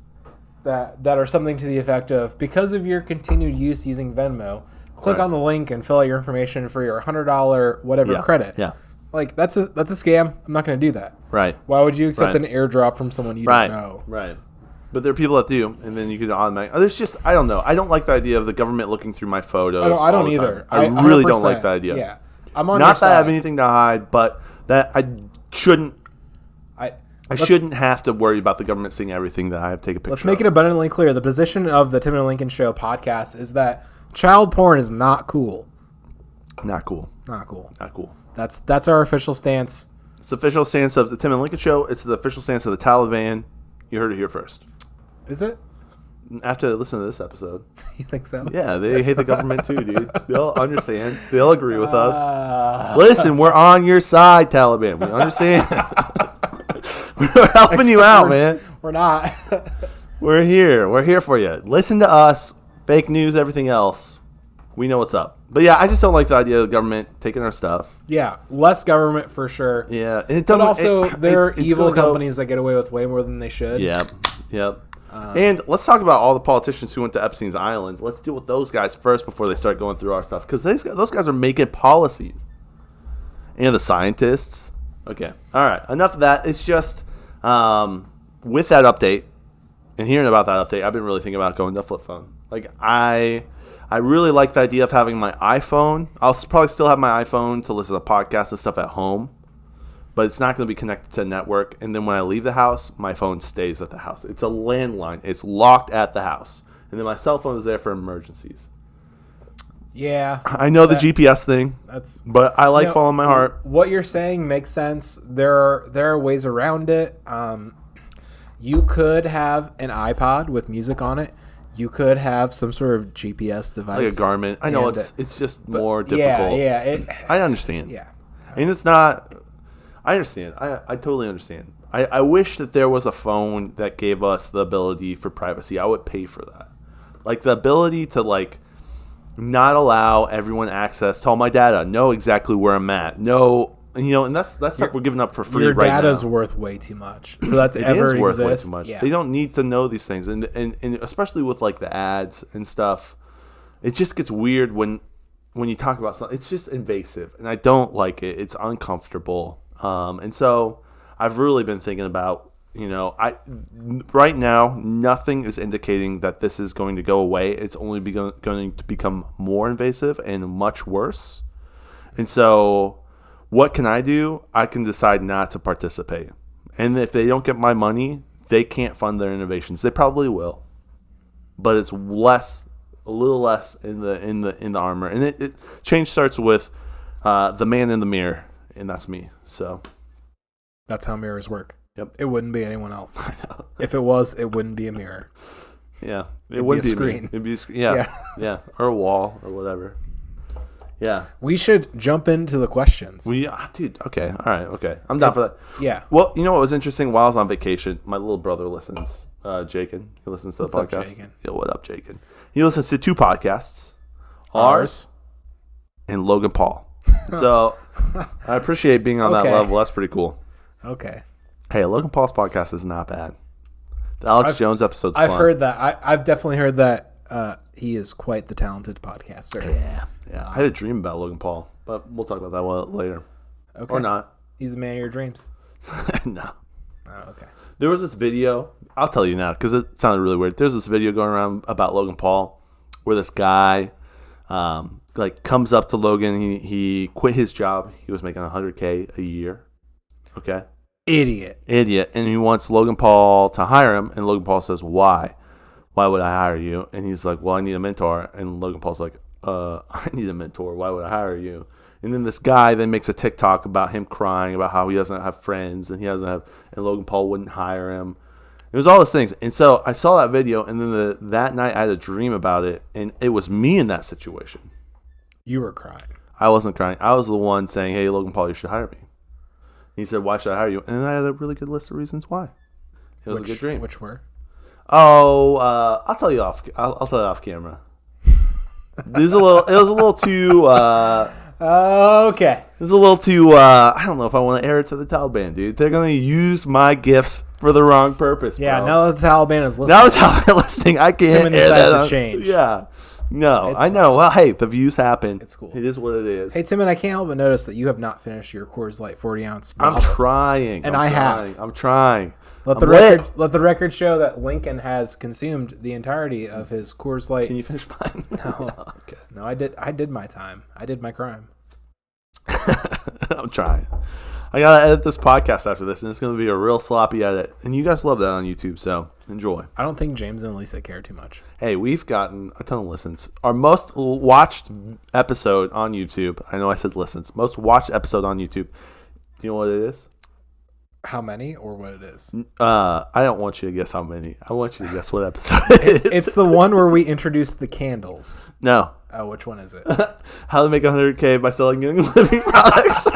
that are something to the effect of, because of your continued use using Venmo, click on the link and fill out your information for your $100 whatever credit. Yeah. That's a scam. I'm not going to do that. Right. Why would you accept an airdrop from someone you don't know? Right. But there are people that do, and then you could automatically... There's just... I don't know. I don't like the idea of the government looking through my photos. I don't either. I really don't like the idea. Yeah. I'm on Not your that side. I have anything to hide, but that I shouldn't... I shouldn't have to worry about the government seeing everything that I have to take a picture of. Let's make it abundantly clear. The position of the Timon and Lincoln Show podcast is that child porn is not cool. Not cool. Not cool. Not cool. That's our official stance. It's the official stance of the Tim and Lincoln Show. It's the official stance of the Taliban. You heard it here first. Is it? After they listen to this episode. You think so? Yeah, they hate the government too, dude. They'll understand. They'll agree with us. Listen, we're on your side, Taliban. We understand. We're helping you out, man. We're not. We're here. We're here for you. Listen to us. Fake news, everything else. We know what's up. But yeah, I just don't like the idea of the government taking our stuff. Yeah, less government for sure. Yeah, and it but doesn't. Also, there are evil companies that get away with way more than they should. Yep. And let's talk about all the politicians who went to Epstein's Island. Let's deal with those guys first before they start going through our stuff, because those guys are making policies. And the scientists. Okay, all right. Enough of that. It's just with that update and hearing about that update, I've been really thinking about going to flip phone. I really like the idea of having my iPhone. I'll probably still have my iPhone to listen to podcasts and stuff at home, but it's not going to be connected to a network. And then when I leave the house, my phone stays at the house. It's a landline. It's locked at the house. And then my cell phone is there for emergencies. Yeah. I know the GPS thing, but I like following my heart. What you're saying makes sense. There are ways around it. You could have an iPod with music on it. You could have some sort of GPS device, like a Garmin. I know it's just more difficult. Yeah. I understand. Yeah, and it's not. I understand. I totally understand. I wish that there was a phone that gave us the ability for privacy. I would pay for that. Like the ability to like not allow everyone access to all my data, know exactly where I'm at, and that's stuff we're giving up for free right now. Your data's worth way too much for that to ever exist. Way too much. Yeah. They don't need to know these things, and especially with like the ads and stuff, it just gets weird when you talk about something. It's just invasive, and I don't like it. It's uncomfortable, and so I've really been thinking about. Right now, nothing is indicating that this is going to go away. It's only going to become more invasive and much worse. And so, what can I do? I can decide not to participate. And if they don't get my money, they can't fund their innovations. They probably will, but it's a little less in the armor. And it change starts with the man in the mirror, and that's me. So that's how mirrors work. Yep. It wouldn't be anyone else. If it was, it wouldn't be a mirror. Yeah. It would be a screen. It'd be a screen. Yeah. Yeah. Or a wall or whatever. Yeah. We should jump into the questions. Dude, okay. All right. Okay. I'm down for that. Yeah. Well, you know what was interesting? While I was on vacation, my little brother listens, Jakin. He listens to the podcast. What's up, Jakin? Yeah, what up, Jakin? He listens to 2 podcasts. Ours and Logan Paul. So I appreciate being on that level. That's pretty cool. Okay. Hey, Logan Paul's podcast is not bad. The Alex Jones episode's fun. I've heard that. I've definitely heard that he is quite the talented podcaster. Yeah. I had a dream about Logan Paul, but we'll talk about that later. Okay. Or not. He's the man of your dreams. No. Oh, okay. There was this video. I'll tell you now because it sounded really weird. There's this video going around about Logan Paul where this guy comes up to Logan. He quit his job. He was making $100K a year. Okay. Idiot. And he wants Logan Paul to hire him. And Logan Paul says, why? Why would I hire you? And he's like, well, I need a mentor. And Logan Paul's like, I need a mentor. Why would I hire you? And then this guy then makes a TikTok about him crying about how he doesn't have friends and and Logan Paul wouldn't hire him. It was all those things. And so I saw that video, and then that night I had a dream about it, and it was me in that situation. You were crying. I wasn't crying. I was the one saying, hey, Logan Paul, you should hire me. He said, why should I hire you? And I had a really good list of reasons why. It was a good dream. Which were? Oh, I'll tell you off. I'll tell you off camera. It was a little too. Okay. It was a little too. I don't know if I want to air it to the Taliban, dude. They're gonna use my gifts for the wrong purpose. Yeah. Bro. Now the Taliban is listening. Now the Taliban listening. I can't. Timon decides to change. Yeah. No, I know. Well, hey, the views happen. It's cool. It is what it is. Hey, Timon, I can't help but notice that you have not finished your Coors Light 40-ounce bottle. I'm trying. And I have. I'm trying. Let the record show that Lincoln has consumed the entirety of his Coors Light. Can you finish mine? No. Okay. No, I did my time. I did my crime. I'm trying. I gotta edit this podcast after this, and it's gonna be a real sloppy edit. And you guys love that on YouTube, so enjoy. I don't think James and Lisa care too much. Hey, we've gotten a ton of listens. Our most watched episode on YouTube. I know I said listens. Most watched episode on YouTube. You know what it is? How many or what it is? I don't want you to guess how many. I want you to guess what episode it is. It's the one where we introduced the candles. No. Oh, which one is it? How to make $100K by selling young living products.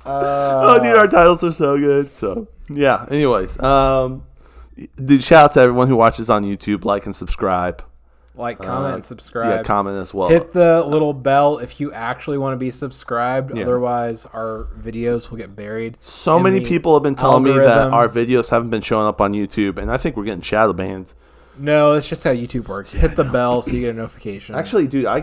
Oh, dude, our titles are so good. So, yeah. Anyways, dude, shout out to everyone who watches on YouTube. Like and subscribe. Like, comment, and subscribe. Yeah, comment as well. Hit the little bell if you actually want to be subscribed. Yeah. Otherwise, our videos will get buried. So many people have been telling me that our videos haven't been showing up on YouTube, and I think we're getting shadow banned. No, it's just how YouTube works. Hit the bell so you get a notification. Actually, dude, I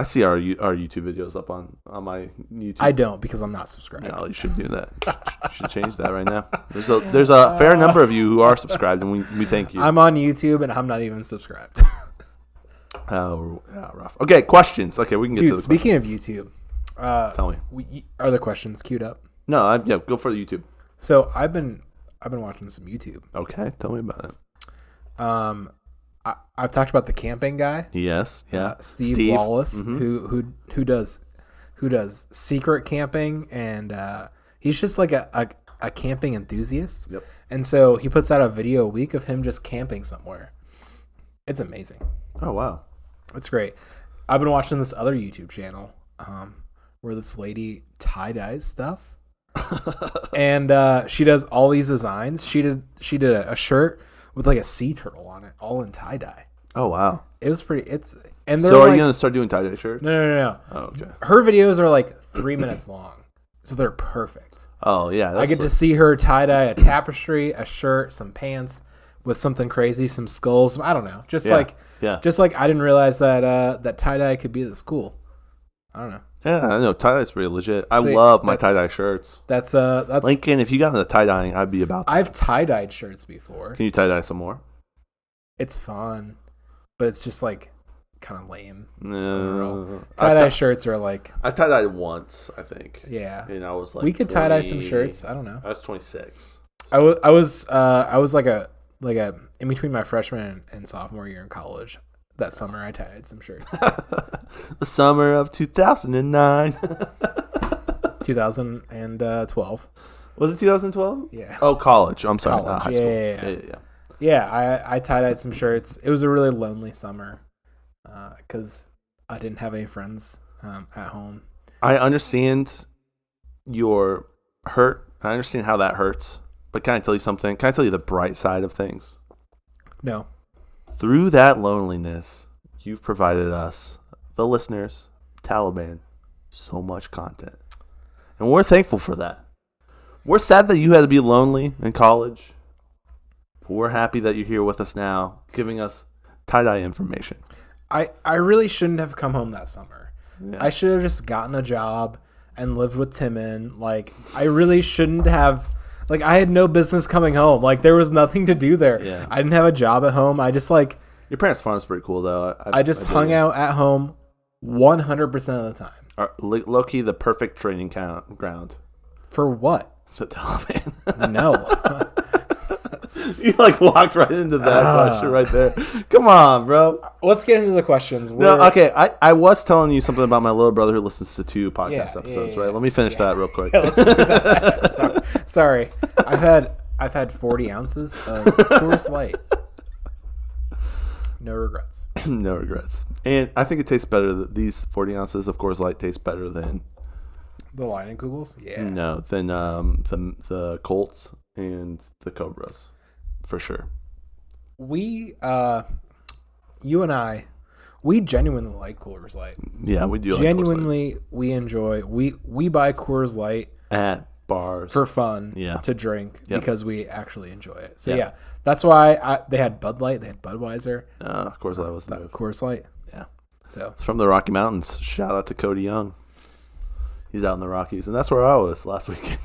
see our YouTube videos up on my YouTube. I don't because I'm not subscribed. No, you should do that. You should change that right now. There's a fair number of you who are subscribed, and we thank you. I'm on YouTube, and I'm not even subscribed. Oh, yeah, rough. Okay, questions. Okay, we can get to the speaking of YouTube. Tell me. Are the questions queued up? No, go for the YouTube. So I've been watching some YouTube. Okay, tell me about it. I've talked about the camping guy. Yes, yeah. Steve Wallace, mm-hmm. who does secret camping, and he's just like a a camping enthusiast. Yep. And so he puts out a video a week of him just camping somewhere. It's amazing. Oh, wow. It's great. I've been watching this other YouTube channel where this lady tie-dyes stuff. And she does all these designs. She did a shirt with like a sea turtle on it, all in tie-dye. Oh, wow. It was pretty. So are you going to start doing tie-dye shirts? No. Oh, okay. Her videos are like 3 minutes long, so they're perfect. Oh, yeah. I get to see her tie-dye a tapestry, a shirt, some pants with something crazy, some skulls. I don't know. Just like I didn't realize that that tie-dye could be this cool. I don't know. Yeah, I know. Tie-dye's pretty legit. I love my tie-dye shirts. That's Lincoln, if you got into tie-dyeing, I'd be about that. I've tie-dyed shirts before. Can you tie-dye some more? It's fun, but it's just like kind of lame. No. Tie-dye shirts are like... I tie-dyed once, I think. Yeah. And I was like... We could tie-dye some shirts. I don't know. I was 26. I was like a in between my freshman and sophomore year in college. That summer, I tie-dyed some shirts. The summer of 2009. 2012. Was it 2012? Yeah. Oh, college. I'm sorry. College. High school. Yeah. Yeah, I tie-dyed some shirts. It was a really lonely summer because I didn't have any friends at home. I understand your hurt. I understand how that hurts. But can I tell you something? Can I tell you the bright side of things? No. Through that loneliness, you've provided us, the listeners, Taliban, so much content. And we're thankful for that. We're sad that you had to be lonely in college. But we're happy that you're here with us now, giving us tie-dye information. I really shouldn't have come home that summer. Yeah. I should have just gotten a job and lived with Timon. Like, I really shouldn't have... Like, I had no business coming home. Like, there was nothing to do there. Yeah. I didn't have a job at home. I just, like... Your parents' farm's pretty cool, though. I just hung out at home 100% of the time. Low-key, the perfect training ground. For what? To Taliban. No. You, like, walked right into that question right there. Come on, bro. Let's get into the questions. No, okay. I was telling you something about my little brother who listens to 2 podcast episodes, right? Let me finish that real quick. Let's do that. Sorry. I've had 40 ounces of Coors Light. No regrets. No regrets. And I think it tastes better. These 40 ounces of Coors Light taste better than the Lightning Kugels. Yeah. No, than the Colts and the Cobras, for sure. You and I, we genuinely like Coors Light. Yeah, we do. Genuinely, we enjoy. We buy Coors Light at bars for fun. Yeah. To drink because we actually enjoy it. So yeah, that's why they had Bud Light, they had Budweiser. Coors Light was the Coors Light. Yeah. So it's from the Rocky Mountains. Shout out to Cody Young. He's out in the Rockies, and that's where I was last weekend.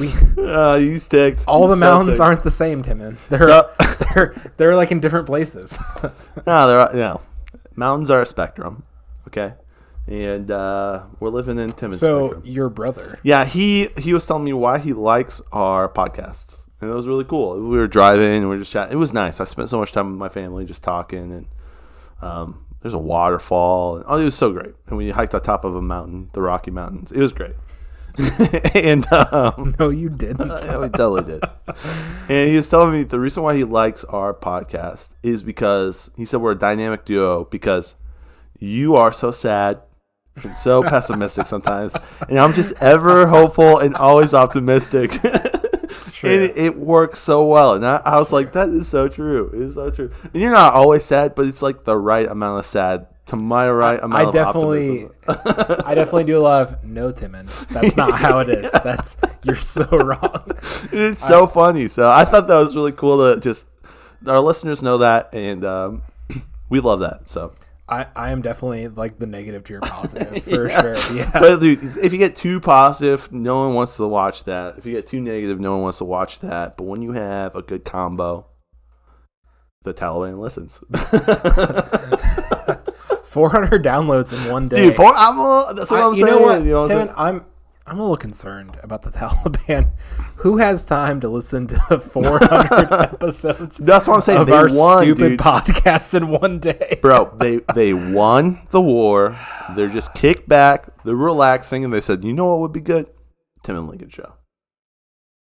You sticked. All the mountains aren't the same, Timon. They're like in different places. No, mountains are a spectrum. Okay, and we're living in Timon's spectrum. Your brother? Yeah, he was telling me why he likes our podcasts, and it was really cool. We were driving and we were just chatting. It was nice. I spent so much time with my family just talking, and there's a waterfall. And, it was so great. And we hiked on top of a mountain, the Rocky Mountains. It was great. And no, you didn't. Yeah, we totally did. And he was telling me the reason why he likes our podcast is because he said we're a dynamic duo because you are so sad and so pessimistic sometimes, and I'm just ever hopeful and always optimistic. It's true. And it works so well. And I was like, that is so true. It is so true. And you're not always sad, but it's like the right amount of sad to my right amount of optimism. I definitely do a lot of no, Timon. That's not how it is. You're so wrong. It's so funny. So I thought that was really cool to just our listeners know that, and we love that. So I am definitely like the negative to your positive for sure. Yeah. But dude, if you get too positive, no one wants to watch that. If you get too negative, no one wants to watch that. But when you have a good combo, the Taliban listens. 400 downloads in one day. Dude, that's what I'm saying. You know what, Timon, I'm a little concerned about the Taliban. Who has time to listen to 400 episodes? That's what I'm saying. Of our stupid podcast in one day, bro. They won the war. They're just kicked back. They're relaxing, and they said, "You know what would be good? Tim and Lincoln Show.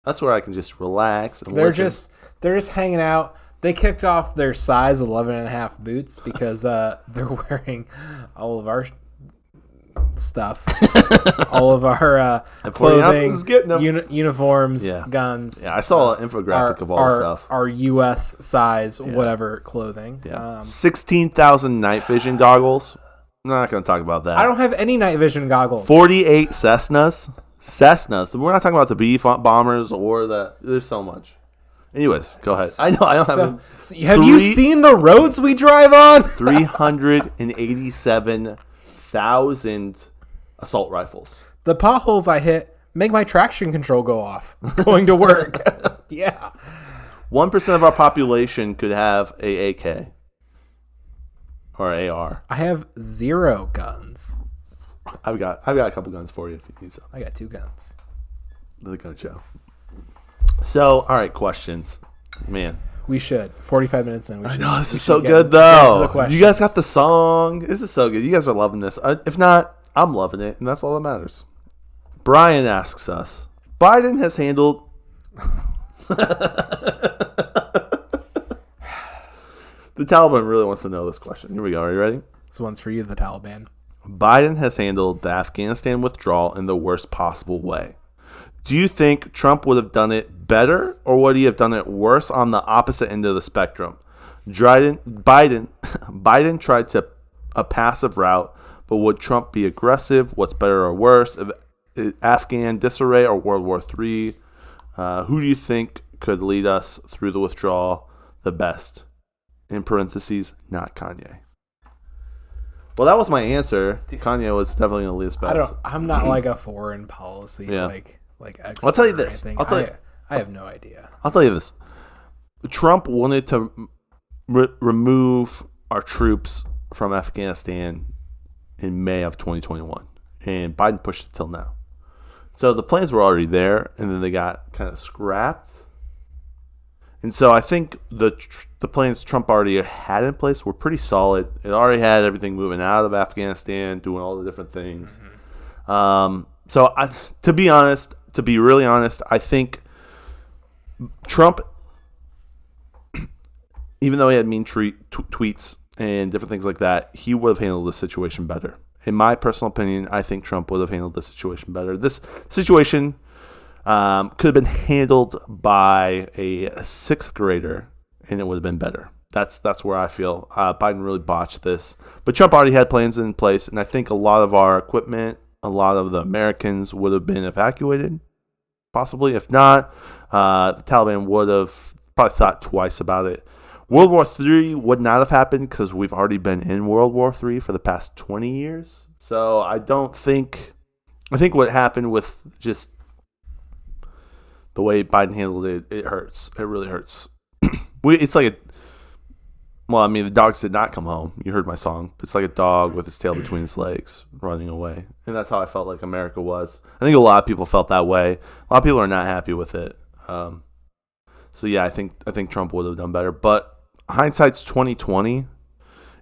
That's where I can just relax and listen. They're just hanging out. They kicked off their size 11.5 boots because they're wearing all of our stuff, all of our clothing, uniforms, guns. Yeah, I saw an infographic of all the stuff. Our U.S. size, whatever clothing. Yeah. 16,000 night vision goggles. I'm not going to talk about that. I don't have any night vision goggles. 48 Cessnas. We're not talking about the B bombers or the. There's so much. Anyways, go ahead. I know I don't have. Have you seen the roads we drive on? 387,000 assault rifles. The potholes I hit make my traction control go off going to work. Yeah. 1% of our population could have a AK or AR. I have 0 guns. I've got a couple guns for you if you need some. I got 2 guns. The gun show. So, all right, questions. Man. We should. 45 minutes in. I know, this is so good, though. You guys got the song. This is so good. You guys are loving this. If not, I'm loving it, and that's all that matters. Brian asks us, Biden has handled... The Taliban really wants to know this question. Here we go. Are you ready? This one's for you, the Taliban. Biden has handled the Afghanistan withdrawal in the worst possible way. Do you think Trump would have done it better, or would he have done it worse on the opposite end of the spectrum? Biden tried a passive route, but would Trump be aggressive? What's better or worse? Afghan disarray or World War III? Who do you think could lead us through the withdrawal the best? In parentheses, not Kanye. Well, that was my answer. Kanye was definitely going to lead us best. I'm not like a foreign policy like expert. I'll tell you this. I have no idea. I'll tell you this. Trump wanted to remove our troops from Afghanistan in May of 2021, and Biden pushed it till now. So the plans were already there, and then they got kind of scrapped. And so I think the plans Trump already had in place were pretty solid. It already had everything moving out of Afghanistan, doing all the different things. Mm-hmm. To be really honest, I think Trump, even though he had mean tweets and different things like that, he would have handled the situation better. In my personal opinion, I think Trump would have handled the situation better. This situation could have been handled by a 6th grader, and it would have been better. That's where I feel Biden really botched this. But Trump already had plans in place, and I think a lot of our equipment, a lot of the Americans would have been evacuated, possibly. If not, the Taliban would have probably thought twice about it. World War III would not have happened because we've already been in World War III for the past 20 years. So I think what happened with just the way Biden handled it, it hurts. It really hurts. The dogs did not come home. You heard my song. It's like a dog with its tail between its legs running away. And that's how I felt like America was. I think a lot of people felt that way. A lot of people are not happy with it. I think Trump would have done better. But hindsight's 2020.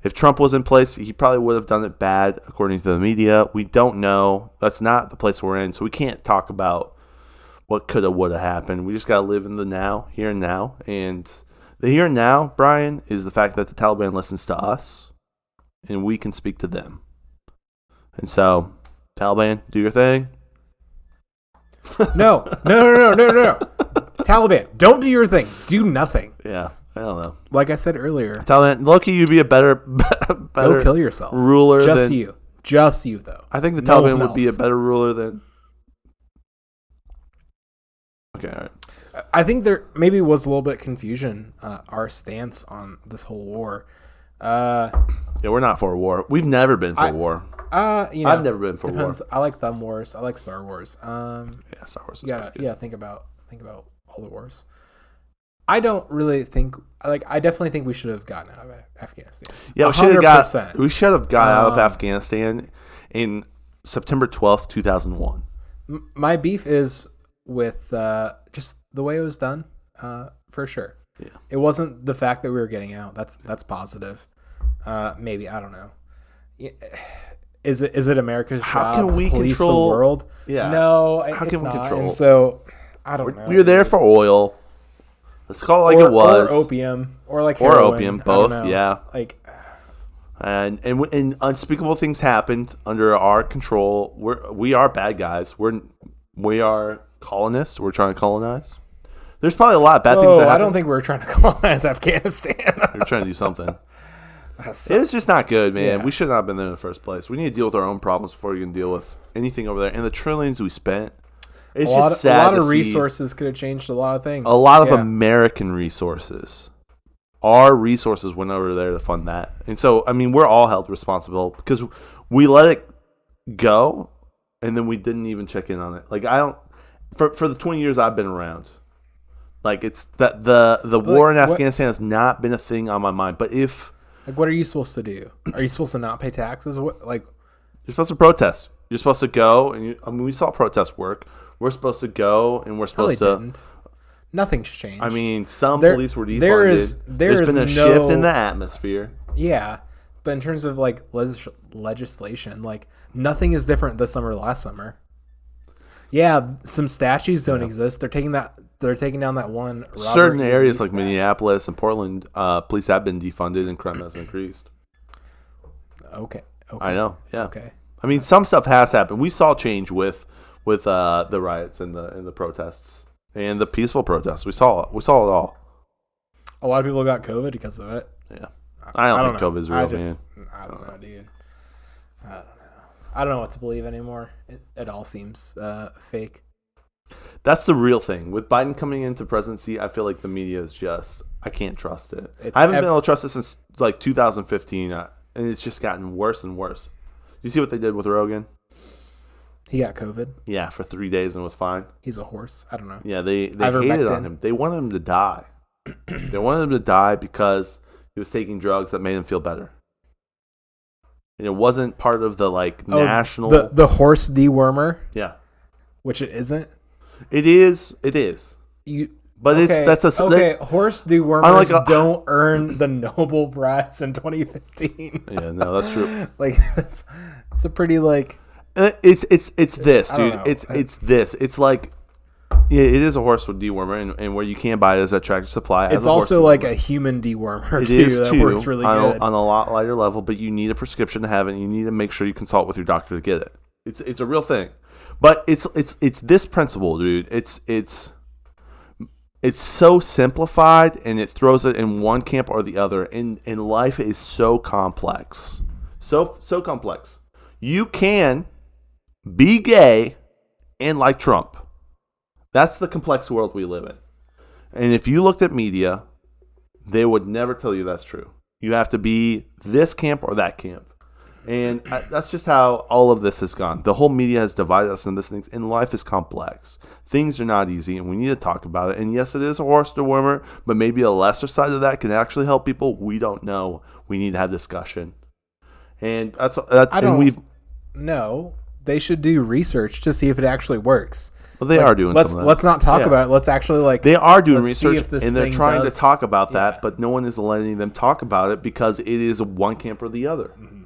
If Trump was in place, he probably would have done it bad, according to the media. We don't know. That's not the place we're in. So we can't talk about what could have, would have happened. We just got to live in the now, here and now. And the here and now, Brian, is the fact that the Taliban listens to us and we can speak to them. And so, Taliban, do your thing. No. Taliban, don't do your thing. Do nothing. Yeah, I don't know. Like I said earlier. Taliban, lucky you'd be a better go kill yourself. Ruler Just you, though. I think the Taliban would be a better ruler than... Okay, all right. I think there maybe was a little bit confusion, our stance on this whole war. We're not for a war. We've never been for war. I've never been for war. I like Thumb Wars. I like Star Wars. Star Wars is think about all the wars. I don't really think I definitely think we should have gotten out of Afghanistan. Yeah, we should have got out of Afghanistan in September 12th, 2001. My beef is with just the way it was done, for sure. Yeah. It wasn't the fact that we were getting out. That's positive. Maybe, I don't know. is it America's How job can we to police control- the world? Yeah. No, How it's can we not. control- And so I don't know. We're there for oil. Let's call it like it was. Or opium, or like Or heroin. opium, I don't both, know. yeah. Like, And unspeakable things happened under our control. We are bad guys. We are colonists. We're trying to colonize. There's probably a lot of bad things that happen. I don't think we're trying to colonize Afghanistan. We're trying to do something. It's just not good, man. Yeah. We should not have been there in the first place. We need to deal with our own problems before we can deal with anything over there. And the trillions we spent. It's just sad. A lot to of see resources could have changed a lot of things. a lot of Yeah. American resources. Our resources went over there to fund that. And so, I mean, we're all held responsible because we let it go and then we didn't even check in on it. Like, I don't, for the 20 years I've been around, like, it's that the war in Afghanistan has not been a thing on my mind. But if, Like, what are you supposed to do? Are you supposed to not pay taxes? What, like, you're supposed to protest. You're supposed to go, and we saw protests work. We're supposed to go, and we're supposed to. didn't. Nothing's changed. I mean, some There- police were defunded. there is There's been a no- shift in the atmosphere. yeah, but in terms of like legislation, like nothing is different this summer, last summer. Yeah, some statues don't exist. They're taking down that one. Robert Certain E. Lee areas like statue. Minneapolis and Portland, police have been defunded and crime has increased. Okay. I know. Yeah. Okay. I mean, some stuff has happened. We saw change with the riots and the protests and the peaceful protests. We saw it all. A lot of people got COVID because of it. Yeah. I don't think know. COVID's real, man. I don't know, dude. I don't know. I don't know what to believe anymore. It all seems fake. That's the real thing. With Biden coming into presidency, I feel like the media is just, I can't trust it. I haven't been able to trust it since like 2015, and it's just gotten worse and worse. You see what they did with Rogan? He got COVID. Yeah, for 3 days and was fine. He's a horse. I don't know. Yeah, they hated on him. They wanted him to die. They wanted him to die because he was taking drugs that made him feel better. And it wasn't part of the national. The horse dewormer, Yeah, which it isn't. it is. It is. But Horse dewormers don't earn the Nobel Prize in 2015. Yeah, no, that's true. Like that's a pretty like. It's this, I don't dude. know. It's this. It's like, yeah, it is a horse with dewormer, and where you can buy it as a tractor supply. It's also like a human dewormer It is that too, works really good. on a lot lighter level, but you need a prescription to have it. And you need to make sure you consult with your doctor to get it. It's a real thing, but it's this principle, dude. It's so simplified, and it throws it in one camp or the other. And life is so complex, so complex. You can be gay and like Trump. That's the complex world we live in. And if you looked at media, they would never tell you that's true. You have to be this camp or that camp. And that's just how all of this has gone. The whole media has divided us into things, and life is complex. Things are not easy, and we need to talk about it. And yes, it is a horse dewormer, but maybe a lesser side of that can actually help people. We don't know. We need to have discussion. And No, they should do research to see if it actually works. Well, they are doing some of that. Let's not talk about it. Let's actually They are doing let's see research, if this and they're thing trying does- to talk about that, Yeah. but no one is letting them talk about it because it is one camp or the other. Mm-hmm.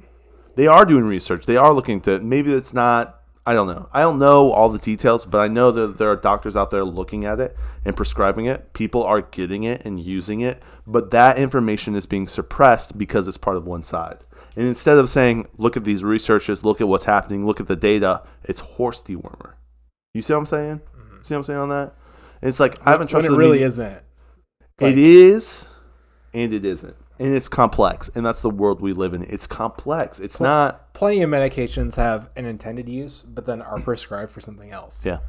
They are doing research. They are looking to, maybe it's not, I don't know. I don't know all the details, but I know that there are doctors out there looking at it and prescribing it. People are getting it and using it, but that information is being suppressed because it's part of one side. And instead of saying, look at these researches, look at what's happening, look at the data, it's horse dewormer. You see what I'm saying? Mm-hmm. See what I'm saying on that? And it's like, I haven't trusted when it really isn't. It is, and it isn't. And it's complex, and that's the world we live in. It's complex. It's not. Plenty of medications have an intended use, but then are prescribed for something else. Yeah.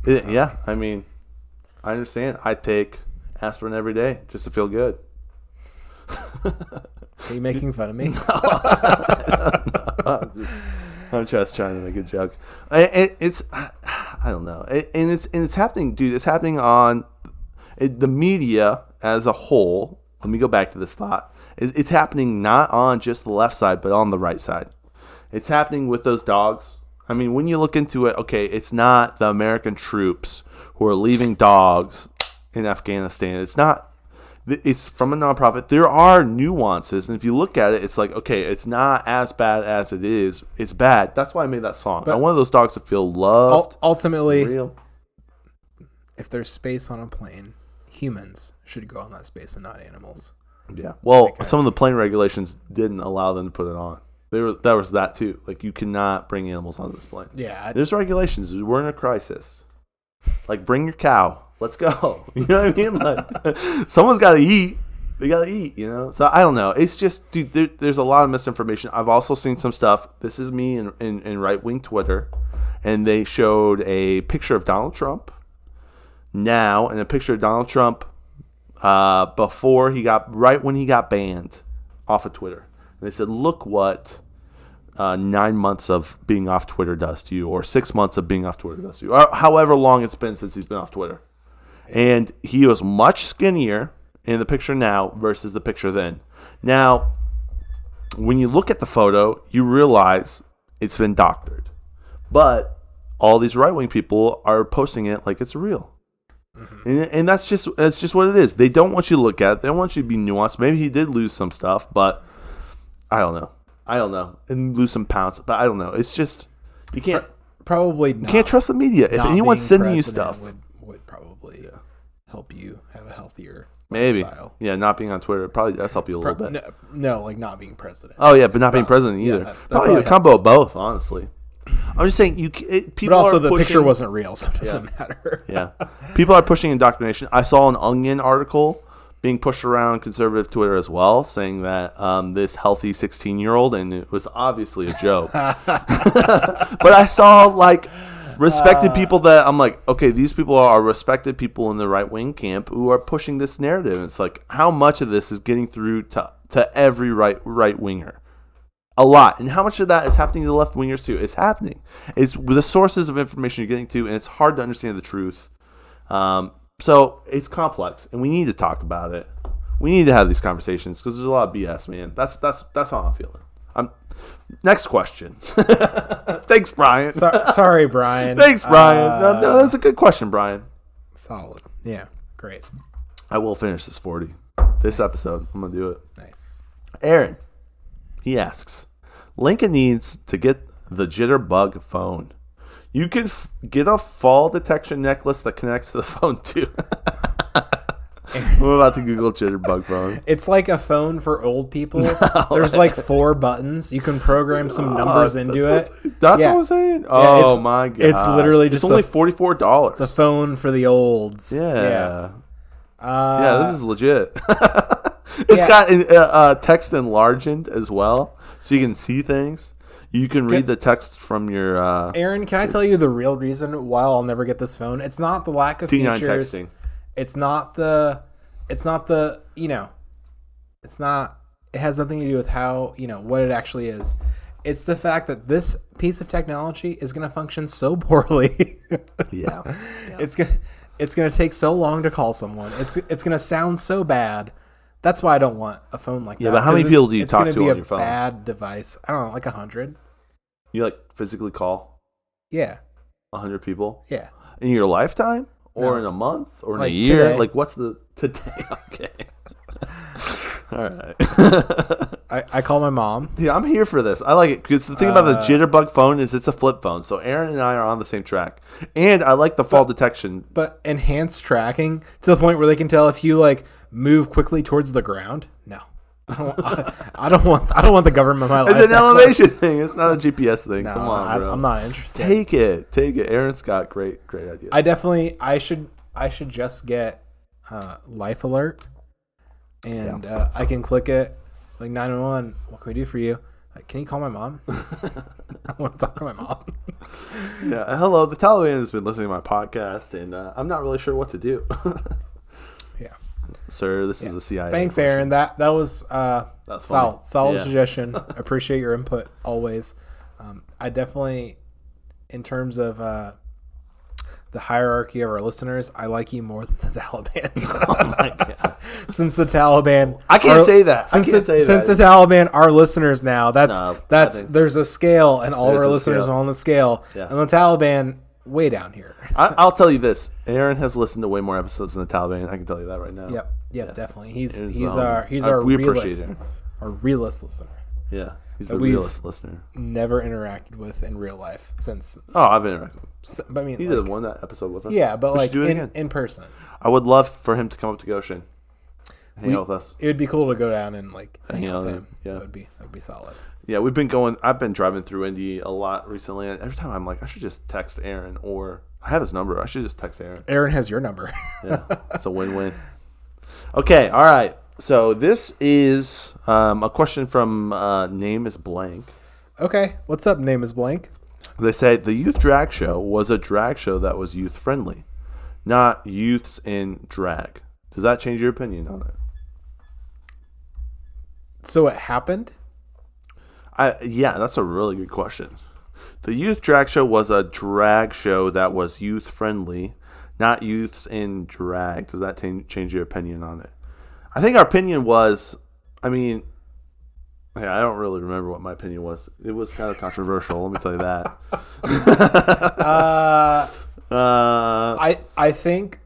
Yeah. I mean, I understand. I take aspirin every day just to feel good. Are you making fun of me? I'm just trying to make a joke. I don't know. And it's happening, dude. It's happening on the media as a whole. Let me go back to this thought. It's happening not on just the left side, but on the right side. It's happening with those dogs. I mean, when you look into it, okay, it's not the American troops who are leaving dogs in Afghanistan. It's not It's from a nonprofit. There are nuances, and if you look at it, it's like, okay, it's not as bad as it is. It's bad. That's why I made that song. But I wanted those dogs to feel loved. Ultimately, real. if there's space on a plane, humans should go on that space and not animals. Yeah. Well, some of the plane regulations didn't allow them to put it on. That was that too. Like, you cannot bring animals on this plane. Yeah. There's regulations. We're in a crisis. Like, bring your cow. Let's go. You know what I mean? Like, someone's got to eat. They got to eat, you know? So, I don't know. It's just, dude, there's a lot of misinformation. I've also seen some stuff. This is me in right-wing Twitter. And they showed a picture of Donald Trump now and a picture of Donald Trump before right when he got banned off of Twitter. And they said, look what 9 months of being off Twitter does to you, or 6 months of being off Twitter does to you, or however long it's been since he's been off Twitter. And he was much skinnier in the picture now versus the picture then. Now, when you look at the photo, you realize it's been doctored. But all these right-wing people are posting it like it's real. Mm-hmm. And that's just what it is. They don't want you to look at it. They don't want you to be nuanced. Maybe he did lose some stuff, but I don't know. And lose some pounds, but I don't know. It's just, you can't. Probably not. You can't trust the media. If anyone's sending you stuff. Would probably help you have a healthier maybe lifestyle. Yeah, not being on Twitter probably does help you a little bit. No, like not being president. Oh yeah, but not being president either. Yeah, probably a combo of both, honestly. I'm just saying, people. But also, are the picture wasn't real, so it doesn't matter. Yeah, people are pushing indoctrination. I saw an Onion article being pushed around conservative Twitter as well, saying that this healthy 16-year-old, and it was obviously a joke. But I saw like respected people that I'm like, okay, these people are respected people in the right-wing camp who are pushing this narrative. It's like, how much of this is getting through to every right-winger? A lot. And how much of that is happening to the left-wingers too? It's happening. It's the sources of information you're getting to, and it's hard to understand the truth. So it's complex, and we need to talk about it. We need to have these conversations because there's a lot of BS, man. That's how I'm feeling. Next question. Thanks, Brian. Sorry, Brian. Thanks, Brian. No, that's a good question, Brian. Solid. Yeah, great. I will finish this 40. This episode, I'm going to do it. Nice. Aaron, he asks, Lincoln needs to get the Jitterbug phone. You can get a fall detection necklace that connects to the phone, too. I'm about to Google Jitterbug phone. It's like a phone for old people. No. There's like 4 buttons. You can program some numbers into it. That's what I'm saying? Oh, my God. It's literally just only $44. It's a phone for the olds. Yeah. Yeah, this is legit. It's got text enlarged as well, so you can see things. You can read the text from your... Aaron, can I tell you the real reason why I'll never get this phone? It's not the lack of T9 features. texting. It has nothing to do with how, what it actually is. It's the fact that this piece of technology is going to function so poorly. Yeah. It's going to take so long to call someone. It's going to sound so bad. That's why I don't want a phone like that. Yeah, but how many people do you talk to on your phone? It's going to be a bad device. I don't know, like 100. You physically call? Yeah. 100 people? Yeah. In your lifetime? Or in a month? Or in a year? Today. What's the... Today? Okay. All right. I call my mom. Dude, I'm here for this. I like it because the thing about the Jitterbug phone is it's a flip phone. So Aaron and I are on the same track. And I like the fall detection. But enhanced tracking to the point where they can tell if you move quickly towards the ground? No. I don't want the government in my life. It's an elevation thing. It's not a GPS thing. No, come on, bro. I'm not interested. Take it. Aaron's got great ideas. I should just get Life Alert, and I can click it 911. What can we do for you? Can you call my mom? I want to talk to my mom. Yeah. Hello. The Taliban has been listening to my podcast, and I'm not really sure what to do. Yeah. Sir, this is a CIA. Thanks, Aaron. That was solid suggestion. Appreciate your input always. I definitely, in terms of the hierarchy of our listeners, I like you more than the Taliban. Oh my God! Since the Taliban, I can't say that. Since the Taliban are listeners now, there's a scale, and all of our listeners are on the scale, and the Taliban way down here. I'll tell you this: Aaron has listened to way more episodes than the Taliban. I can tell you that right now. Yep. Yeah, definitely. He's we our appreciate realist, him. our realist listener. Yeah, he's That the we've realest listener. Never interacted with in real life since. Oh, I've interacted with him. But I mean, He did one that episode with us. Yeah, but We like should do it again. in person. I would love for him to come up to Goshen, hang out with us. It would be cool to go down and like hang out with him. Yeah, that would be solid. Yeah, I've been driving through Indy a lot recently, and every time I'm like, I should just text Aaron, or I have his number. I should just text Aaron. Aaron has your number. Yeah, it's a win-win. Okay, all right. So this is a question from Name is Blank. Okay, what's up? Name is Blank. They say the youth drag show was a drag show that was youth friendly, not youths in drag. Does that change your opinion on it? So it happened? Yeah, that's a really good question. The youth drag show was a drag show that was youth friendly, not youths in drag. Does that change your opinion on it? I think our opinion was, I don't really remember what my opinion was. It was kind of controversial. Let me tell you that. I think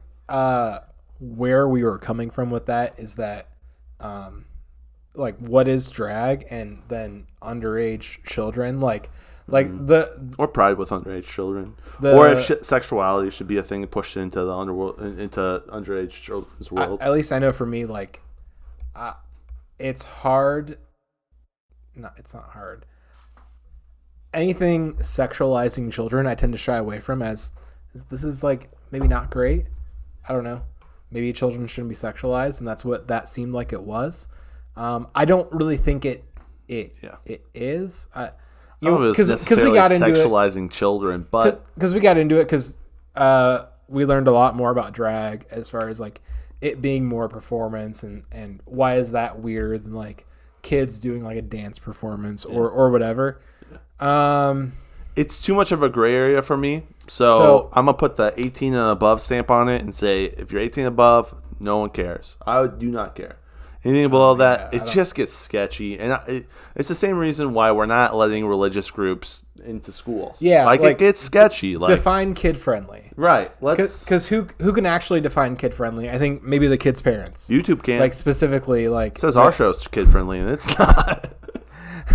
where we were coming from with that is that, like, what is drag, and then underage children, or pride with underage children, or if sexuality should be a thing pushed into the underworld, into underage children's world. At least I know for me, like, it's hard. No, it's not hard. Anything sexualizing children, I tend to shy away from, as this is like maybe not great. I don't know. Maybe children shouldn't be sexualized, and that's what that seemed like it was. I don't really think it is. Because we got into sexualizing children, but because we got into it because we learned a lot more about drag as far as like it being more performance, and why is that weirder than like kids doing like a dance performance or whatever. It's too much of a gray area for me. So I'm gonna put the 18 and above stamp on it and say if you're 18 and above, no one cares. I do not care. Anything below that, it just gets sketchy, and it's the same reason why we're not letting religious groups into schools. Yeah, like it gets sketchy. Define kid friendly, right? Because who can actually define kid friendly? I think maybe the kids' parents. YouTube can't. Like specifically, like it says our show's kid friendly, and it's not.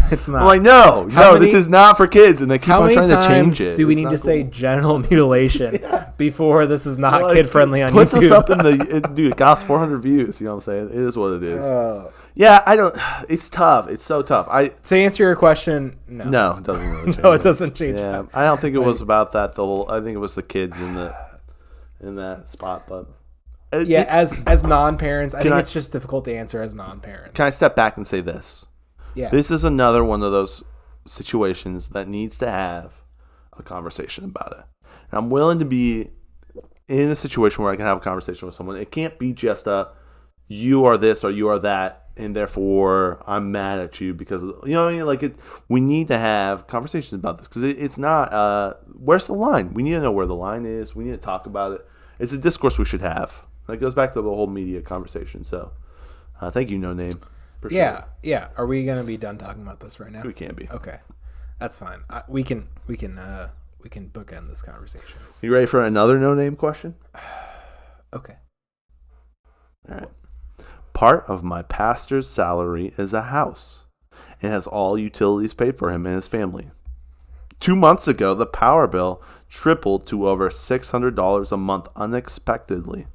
It's not. I'm like, no, this is not for kids, and they keep on trying to change it. Do we need to say genital mutilation before this is not kid friendly on puts YouTube? Puts us up in the dude. It got us 400 views. You know what I'm saying? It is what it is. Yeah, I don't. It's tough. It's so tough. To answer your question, no, it doesn't really change. No, it doesn't change. Yeah, I don't think it was about that. I think it was the kids in that spot, but. As non-parents, I think it's just difficult to answer as non-parents. Can I step back and say this? Yeah. This is another one of those situations that needs to have a conversation about it. And I'm willing to be in a situation where I can have a conversation with someone. It can't be just you are this or you are that, and therefore I'm mad at you because you know what I mean. Like we need to have conversations about this because it's not. Where's the line? We need to know where the line is. We need to talk about it. It's a discourse we should have. It goes back to the whole media conversation. So, thank you, No Name. Yeah. Are we gonna be done talking about this right now? We can be. Okay, that's fine. We can bookend this conversation. You ready for another No Name question? Okay. All right. Part of my pastor's salary is a house and has all utilities paid for him and his family. 2 months ago, the power bill tripled to over $600 a month unexpectedly.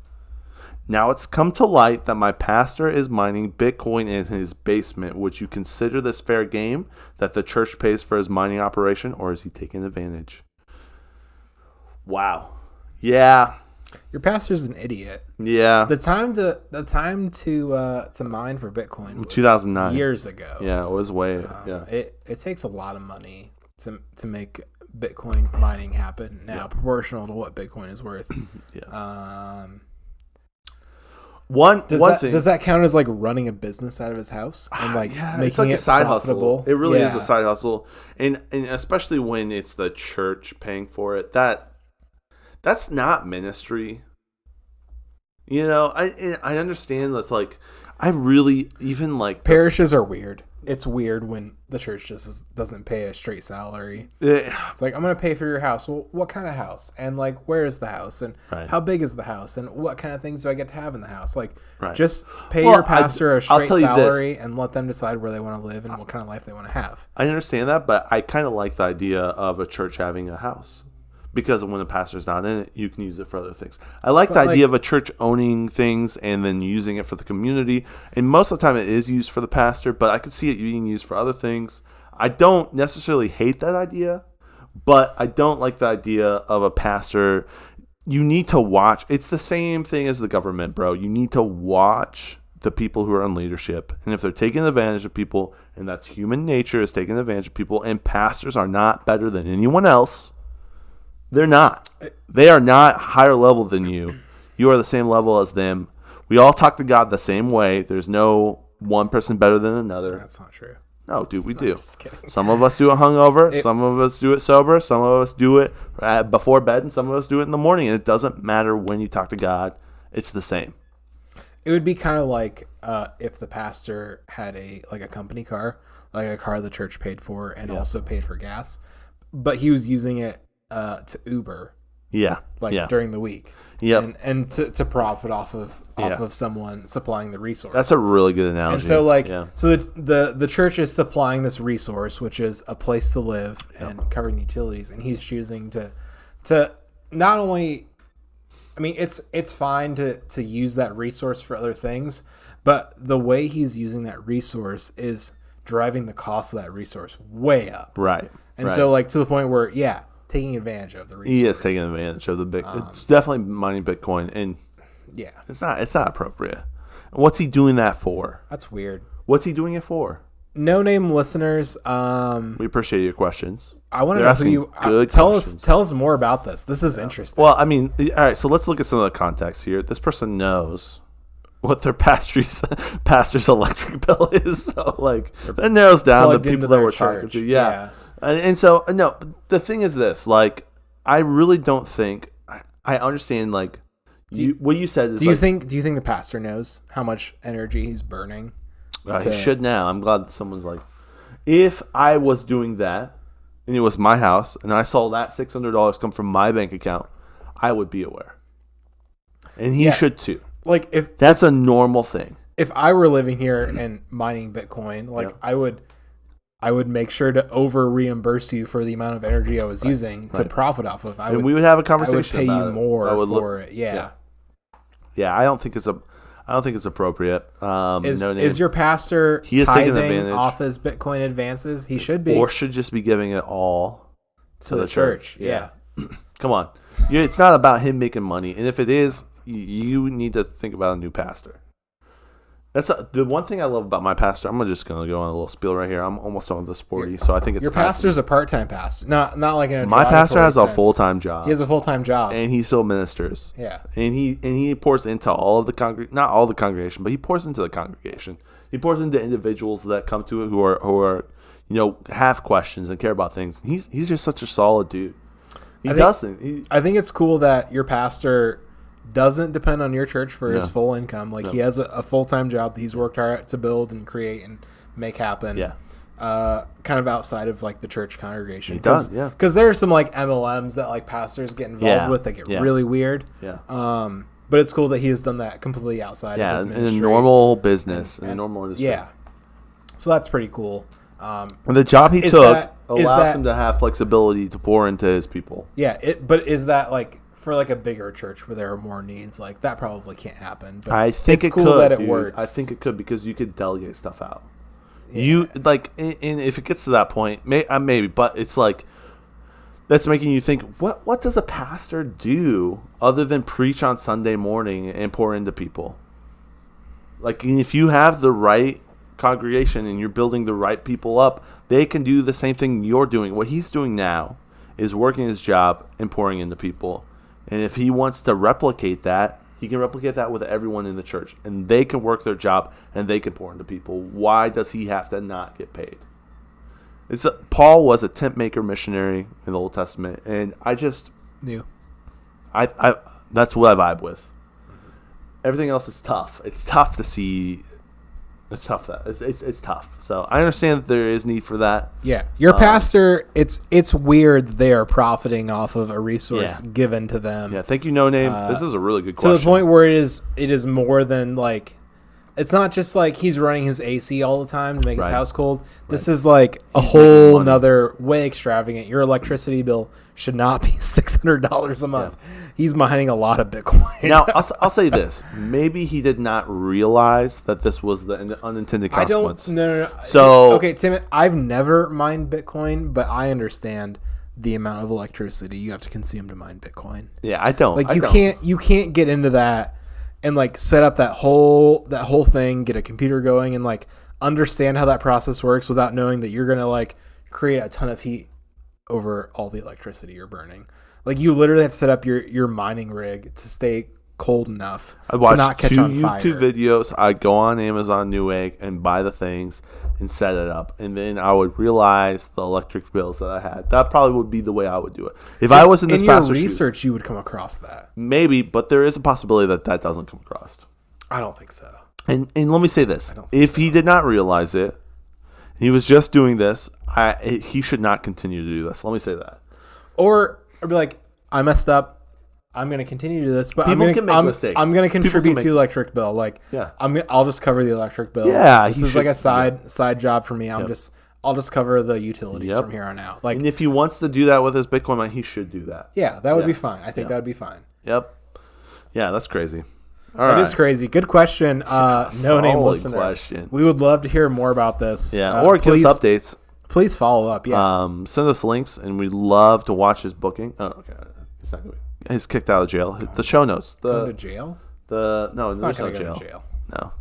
Now it's come to light that my pastor is mining Bitcoin in his basement. Would you consider this fair game that the church pays for his mining operation, or is he taking advantage? Wow. Yeah. Your pastor's an idiot. Yeah. The time to mine for Bitcoin was 2009 years ago. Yeah, it was way. It takes a lot of money to make Bitcoin mining happen now, proportional to what Bitcoin is worth. Yeah. Does that count as like running a business out of his house and like making it side profitable? Hustle. It really is a side hustle, and especially when it's the church paying for it. That's not ministry. You know, I understand that's like I really even like parishes are weird. it's weird when the church just doesn't pay a straight salary. Yeah. It's like, I'm going to pay for your house. Well, what kind of house? And like, where is the house? And how big is the house? And what kind of things do I get to have in the house? Like, just pay your pastor a straight salary and let them decide where they want to live and what kind of life they want to have. I understand that, but I kind of like the idea of a church having a house. Because when the pastor's not in it, you can use it for other things. I like the idea of a church owning things and then using it for the community. And most of the time it is used for the pastor, but I could see it being used for other things. I don't necessarily hate that idea, but I don't like the idea of a pastor. You need to watch. It's the same thing as the government, bro. You need to watch the people who are in leadership. And if they're taking advantage of people, and that's human nature, is taking advantage of people, and pastors are not better than anyone else. They're not. They are not higher level than you. You are the same level as them. We all talk to God the same way. There's no one person better than another. That's not true. No, dude, we do. Just kidding. Some of us do it hungover. Some of us do it sober. Some of us do it before bed, and some of us do it in the morning. And it doesn't matter when you talk to God. It's the same. It would be kind of like if the pastor had a company car, like a car the church paid for and also paid for gas, but he was using it to Uber, during the week, and to profit off of someone supplying the resource. That's a really good analogy. And so, so the church is supplying this resource, which is a place to live and covering the utilities, and he's choosing to not only. I mean, it's fine to use that resource for other things, but the way he's using that resource is driving the cost of that resource way up. Right. And so, to the point where, taking advantage of the resource. He is taking advantage of the big. It's definitely mining Bitcoin, and it's not appropriate. What's he doing that for? That's weird. What's he doing it for? No name listeners. We appreciate your questions. I want to know who you tell us more about this. This is interesting. Well, I mean, all right. So let's look at some of the context here. This person knows what their pastor's electric bill is. So that narrows down the people that we're talking to. Yeah. And so, no, the thing is this, I really don't think, I understand, what you said is, do you think the pastor knows how much energy he's burning? He should now. I'm glad that someone's if I was doing that, and it was my house, and I saw that $600 come from my bank account, I would be aware. And he should too. If that's a normal thing. If I were living here and mining Bitcoin, I would make sure to over reimburse you for the amount of energy I was using to profit off of. We would have a conversation. I would pay you more for it. Yeah. I don't think it's appropriate. Is your pastor tithing off his Bitcoin advances? He should be, or should just be giving it all to the church. Yeah. Come on, it's not about him making money, and if it is, you need to think about a new pastor. That's the one thing I love about my pastor. I'm just going to go on a little spiel right here. I'm almost on this 40, so I think it's your pastor's a part-time pastor, not like in a my pastor has a full-time job. He has a full-time job, and he still ministers. Yeah, and he pours into all of the not all the congregation, but he pours into the congregation. He pours into individuals that come to it who are have questions and care about things. He's just such a solid dude. He does things. I think it's cool that your pastor doesn't depend on your church for his full income. He has a full-time job that he's worked hard to build and create and make happen. Yeah. Kind of outside of the church congregation. He does, yeah. Because there are some MLMs that pastors get involved with that get really weird. Yeah. But it's cool that he has done that completely outside of his ministry. In a normal business, in a normal industry. Yeah. So that's pretty cool. And the job he took allows him to have flexibility to pour into his people. Yeah. But is that for a bigger church where there are more needs, that probably can't happen. But I think it's cool that it works. I think it could, because you could delegate stuff out. Yeah. And if it gets to that point, maybe, but it's that's making you think, what does a pastor do other than preach on Sunday morning and pour into people? If you have the right congregation and you're building the right people up, they can do the same thing you're doing. What he's doing now is working his job and pouring into people. And if he wants to replicate that, he can replicate that with everyone in the church. And they can work their job and they can pour into people. Why does he have to not get paid? Paul was a tent maker missionary in the Old Testament. And I just knew. That's what I vibe with. Everything else is tough. It's tough to see It's tough. It's tough. So I understand that there is need for that. Yeah, your pastor. It's weird they are profiting off of a resource given to them. Yeah, thank you, No Name. This is a really good question. To the point where it is more than like, it's not just like he's running his AC all the time to make his house cold. This is like a whole nother way extravagant. Your electricity bill should not be $600 a month. Yeah. He's mining a lot of Bitcoin. Now, I'll say this. Maybe he did not realize that this was the unintended consequence. No. So, okay, Tim, I've never mined Bitcoin, but I understand the amount of electricity you have to consume to mine Bitcoin. Yeah, I don't. Like, you can't get into that and like set up that whole thing, get a computer going, and like understand how that process works without knowing that you're gonna like create a ton of heat over all the electricity you're burning. Like, you literally have to set up your mining rig to stay cold enough to not catch on fire. I watched 2 YouTube videos. I go on Amazon Newegg and buy the things and set it up, and then I would realize the electric bills that I had. That probably would be the way I would do it. If I was in this your research, you would come across that. Maybe, but there is a possibility that doesn't come across. I don't think so. And let me say this: if he did not realize it, he was just doing this. He should not continue to do this. Let me say that. Or be like, I messed up. I'm going to continue to do this, but People can make mistakes. I'm going to contribute to the electric bill. Like, I'll just cover the electric bill. Yeah, this is like a side job for me. I'll just cover the utilities from here on out. Like, and if he wants to do that with his Bitcoin mine, he should do that. Yeah, that would be fine. I think that would be fine. Yep. Yeah, that's crazy. That is crazy. Good question. No name listener. Question. We would love to hear more about this. Yeah, or give us updates. Please follow up. Yeah. Send us links, and we'd love to watch his booking. Oh, okay. He's not going to be. He's kicked out of jail. The show notes. Going to jail? No, it's not going to go to jail. No.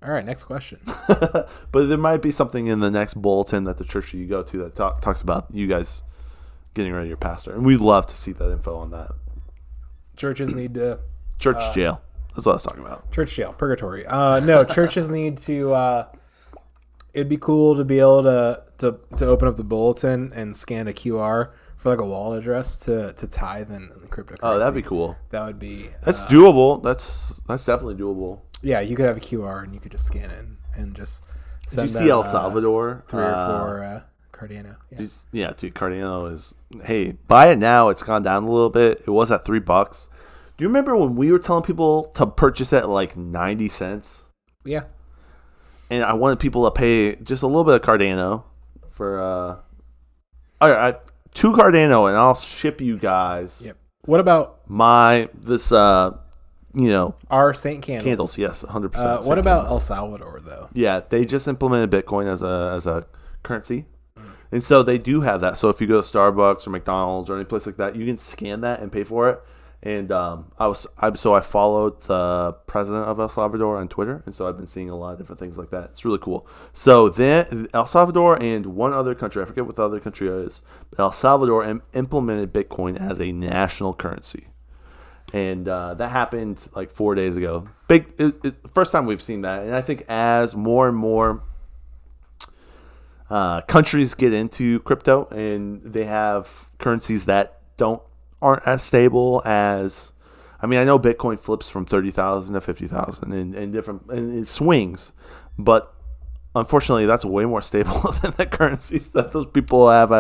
All right, next question. But there might be something in the next bulletin that the church you go to that talks about you guys getting rid of your pastor, and we'd love to see that info on that. Churches need to church jail. That's what I was talking about. Church jail, purgatory. No, churches need to. It'd be cool to be able to open up the bulletin and scan a QR for like a wallet address to tithe in the cryptocurrency. Oh, that'd be cool. That would be. That's doable. That's definitely doable. Yeah, you could have a QR and you could just scan in and just send. Did you see El Salvador? 3 or 4 Cardano. Yeah, dude, Cardano is. Hey, buy it now. It's gone down a little bit. It was at $3. Do you remember when we were telling people to purchase at like 90 cents? Yeah. And I wanted people to pay just a little bit of Cardano for. All right, 2 Cardano, and I'll ship you guys. Yep. What about our Saint Candles? Candles, yes, 100%. What about El Salvador though? Yeah, they just implemented Bitcoin as a currency, and so they do have that. So if you go to Starbucks or McDonald's or any place like that, you can scan that and pay for it. And I followed the president of El Salvador on Twitter, and so I've been seeing a lot of different things like that. It's really cool. So then El Salvador and one other country, I forget what the other country is, but El Salvador implemented Bitcoin as a national currency, and that happened like 4 days ago. First time we've seen that, and I think as more and more countries get into crypto and they have currencies that aren't as stable as, I mean, I know Bitcoin flips from 30,000 to 50,000 and it swings, but unfortunately that's way more stable than the currencies that those people have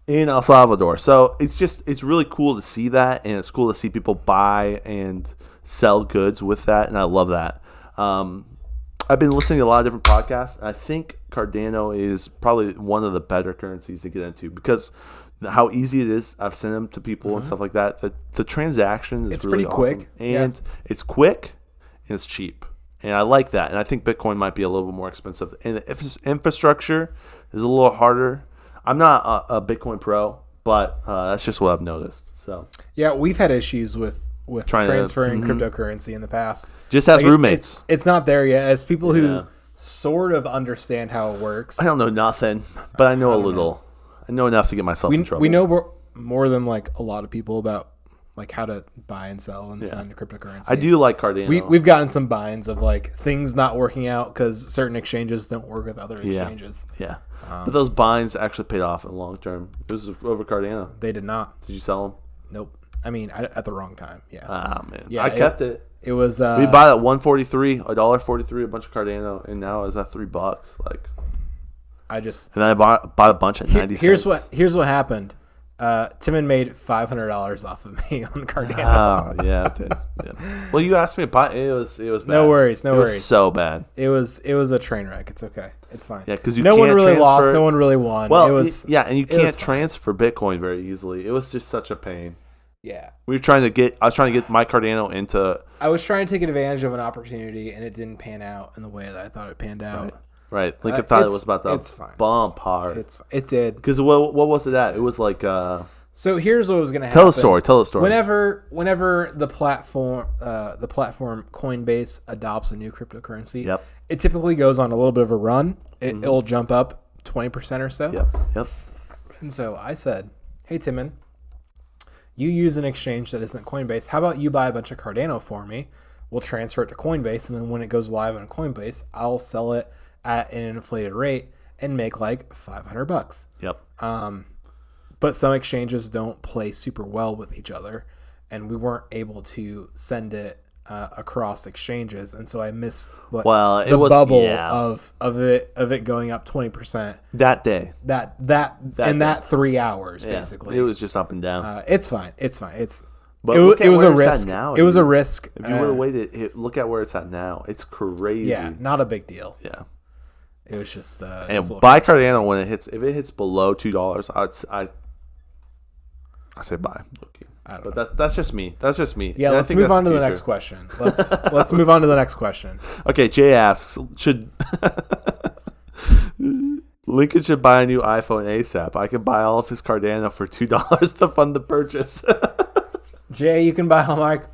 in El Salvador. So it's really cool to see that, and it's cool to see people buy and sell goods with that, and I love that. I've been listening to a lot of different podcasts. I think Cardano is probably one of the better currencies to get into because how easy it is. I've sent them to people and stuff like that. The transaction is really pretty quick, awesome. And it's quick and it's cheap, and I like that. And I think Bitcoin might be a little bit more expensive, and the infrastructure is a little harder. I'm not a Bitcoin pro, but that's just what I've noticed. So yeah, we've had issues with transferring cryptocurrency in the past. Just as roommates, it's not there yet. As people who sort of understand how it works. I don't know nothing, but I know a little. I know enough to get myself in trouble. We know more than like a lot of people about like how to buy and sell and send cryptocurrency. I do like Cardano. We've gotten some buy-ins of like things not working out because certain exchanges don't work with other exchanges. Yeah. But those binds actually paid off in the long term. It was over Cardano. They did not. Did you sell them? Nope. I mean, at the wrong time. Yeah. Ah, man. Yeah, I kept it. It was. We bought at $1.43, a bunch of Cardano, and now it's at $3. Like, I just. And then I bought a bunch at 90 Here's cents. Here's what happened. Timon made $500 off of me on Cardano. Oh, yeah, it did. Yeah. Well, you asked me to buy it. It was bad. No worries. It was so bad. It was a train wreck. It's okay. It's fine. Yeah, because no one really lost. No one really won. Well, it was, and you can't transfer Bitcoin very easily. It was just such a pain. Yeah. I was trying to get my Cardano into. I was trying to take advantage of an opportunity, and it didn't pan out in the way that I thought it panned out. Right. Lincoln thought it was about to bump hard. It did. Because what was it at? It was like. So here's what was going to happen. Tell the story. Whenever the platform Coinbase adopts a new cryptocurrency, it typically goes on a little bit of a run. It'll jump up 20% or so. Yep. And so I said, "Hey Timon, you use an exchange that isn't Coinbase. How about you buy a bunch of Cardano for me? We'll transfer it to Coinbase, and then when it goes live on Coinbase, I'll sell it at an inflated rate and make like $500." Yep. But some exchanges don't play super well with each other, and we weren't able to send it across exchanges, and so I missed the bubble of it going up 20% that day. That 3 hours basically. It was just up and down. It's fine. It was a risk. Now, it was a risk. If you would have waited, look at where it's at now. It's crazy. Yeah, not a big deal. Yeah. It was just. And buy Cardano when it hits. If it hits below $2, I say buy. Okay. But that's just me. Yeah, let's move on to the next question. Let's move on to the next question. Okay, Jay asks, should Lincoln should buy a new iPhone ASAP? I can buy all of his Cardano for $2 to fund the purchase. Jay, you can buy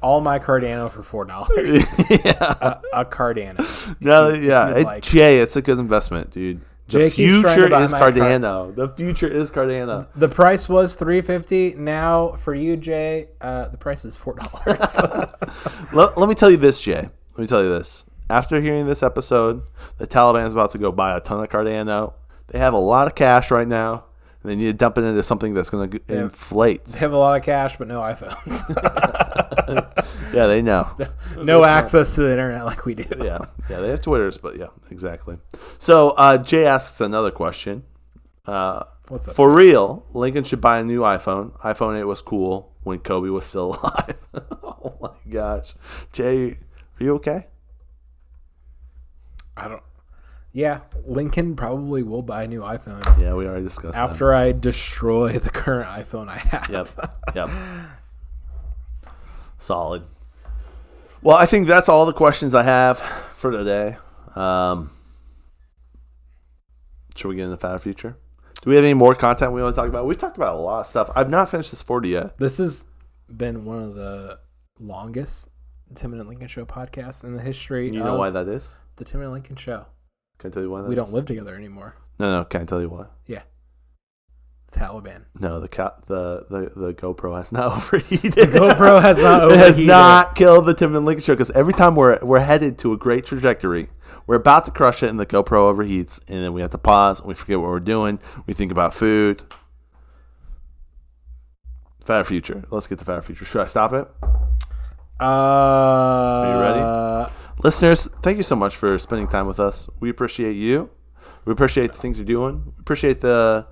all my Cardano for $4. Yeah. A Cardano. No, Jay, it's a good investment, dude. The future is Cardano. The future is Cardano. The price was $3.50. Now for you, Jay, the price is $4. Let me tell you this, Jay. Let me tell you this. After hearing this episode, the Taliban is about to go buy a ton of Cardano. They have a lot of cash right now, and they need to dump it into something that's going to inflate. They have a lot of cash, but no iPhones. Yeah, they know. No access to the internet like we do. Yeah, they have Twitters, but yeah, exactly. So Jay asks another question. What's up? For real, Lincoln should buy a new iPhone. iPhone 8 was cool when Kobe was still alive. Oh my gosh, Jay, are you okay? Yeah, Lincoln probably will buy a new iPhone. Yeah, we already discussed after that. I destroy the current iPhone I have. Yep. Solid. Well, I think that's all the questions I have for today. Should we get into Fatter Future? Do we have any more content we want to talk about? We've talked about a lot of stuff. I've not finished this 40 yet. This has been one of the longest Timon and Lincoln Show podcasts in the history. You know why that is? The Timon and Lincoln Show. Can I tell you why that We don't live together anymore. No. Can I tell you why? Yeah. Taliban. No, the GoPro has not overheated. The GoPro has not overheated. It has not killed the Tim and Lincoln Show because every time we're headed to a great trajectory, we're about to crush it and the GoPro overheats, and then we have to pause and we forget what we're doing. We think about food. Fatter Future. Let's get to Fatter Future. Should I stop it? Are you ready? Listeners, thank you so much for spending time with us. We appreciate you. We appreciate the things you're doing. We appreciate the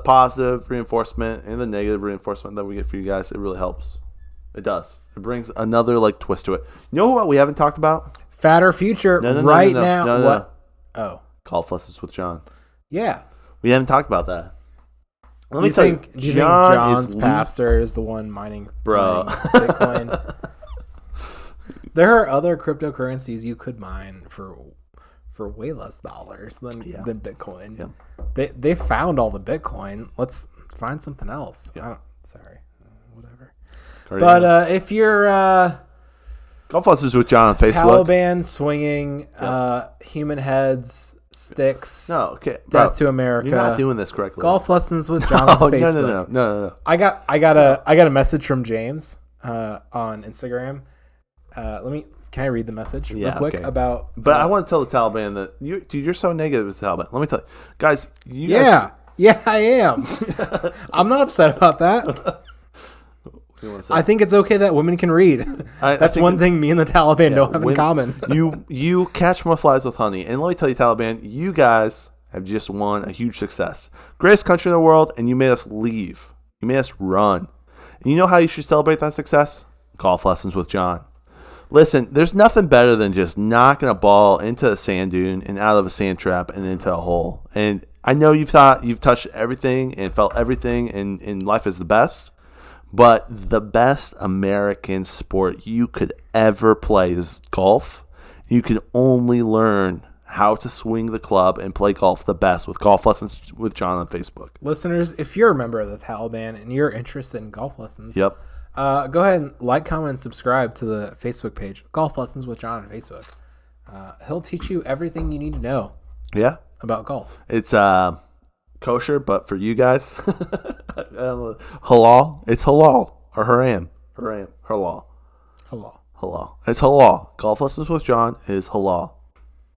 positive reinforcement and the negative reinforcement that we get for you guys. It really helps. It does. It brings another twist to it. You know what we haven't talked about? Fatter Future now. What? Oh. Golf lessons with John. Yeah. We haven't talked about that. Do you think John's pastor is the one mining Bitcoin? There are other cryptocurrencies you could mine for way less dollars than Bitcoin. Yeah. They found all the Bitcoin. Let's find something else. Yeah. Whatever. But if you're Golf lessons with John on Facebook. Taliban swinging human heads, sticks. No, okay. Death to America. You're not doing this correctly. Golf lessons with John on Facebook. No. I got a message from James on Instagram. Can I read the message real quick about? But I want to tell the Taliban that you're so negative with the Taliban. Let me tell you, guys. Yeah, I am. I'm not upset about that. What do you want to say? I think it's okay that women can read. That's one thing me and the Taliban don't have in common. you catch more flies with honey. And let me tell you, Taliban, you guys have just won a huge success. Greatest country in the world, and you made us leave. You made us run. And you know how you should celebrate that success? Golf lessons with John. Listen, there's nothing better than just knocking a ball into a sand dune and out of a sand trap and into a hole. And I know you've thought you've touched everything and felt everything, and life is the best. But the best American sport you could ever play is golf. You can only learn how to swing the club and play golf the best with Golf Lessons with John on Facebook. Listeners, if you're a member of the Taliban and you're interested in golf lessons, Yep. Go ahead and like, comment, and subscribe to the Facebook page, Golf Lessons with John on Facebook. He'll teach you everything you need to know Yeah. about golf. It's kosher, but for you guys, halal. It's halal or haram. Halal. It's halal. Golf Lessons with John is halal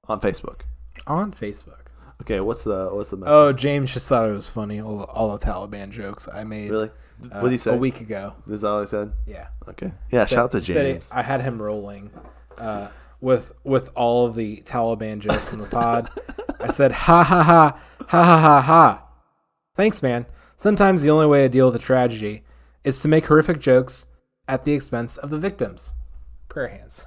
on Facebook. On Facebook. Okay, what's the message? Oh, James just thought it was funny. All the Taliban jokes I made. Really? What did he say? A week ago. This is all he said? Yeah. Okay. Yeah, shout out to James. I had him rolling with all of the Taliban jokes in the pod. I said, ha, ha, ha, ha, ha, ha, ha. Thanks, man. Sometimes the only way to deal with a tragedy is to make horrific jokes at the expense of the victims. Prayer hands.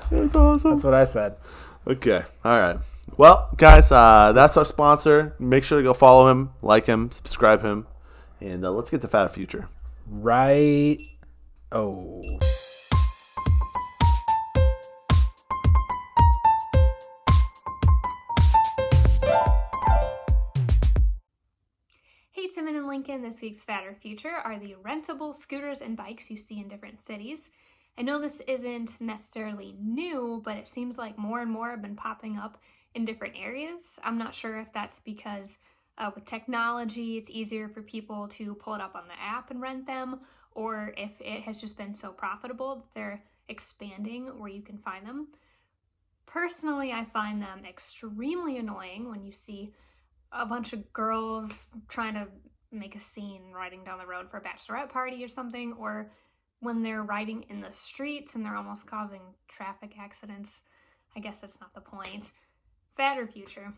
That's awesome. That's what I said. Okay. All right. Well, guys, that's our sponsor. Make sure to go follow him, like him, subscribe him, and let's get to Fat Future. Right. Oh. Hey, Timon and Lincoln, this week's Fatter Future are the rentable scooters and bikes you see in different cities. I know this isn't necessarily new, but it seems like more and more have been popping up in different areas. I'm not sure if that's because with technology, it's easier for people to pull it up on the app and rent them, or if it has just been so profitable that they're expanding where you can find them. Personally, I find them extremely annoying when you see a bunch of girls trying to make a scene riding down the road for a bachelorette party or something, or when they're riding in the streets and they're almost causing traffic accidents. I guess that's not the point. Fatter Future.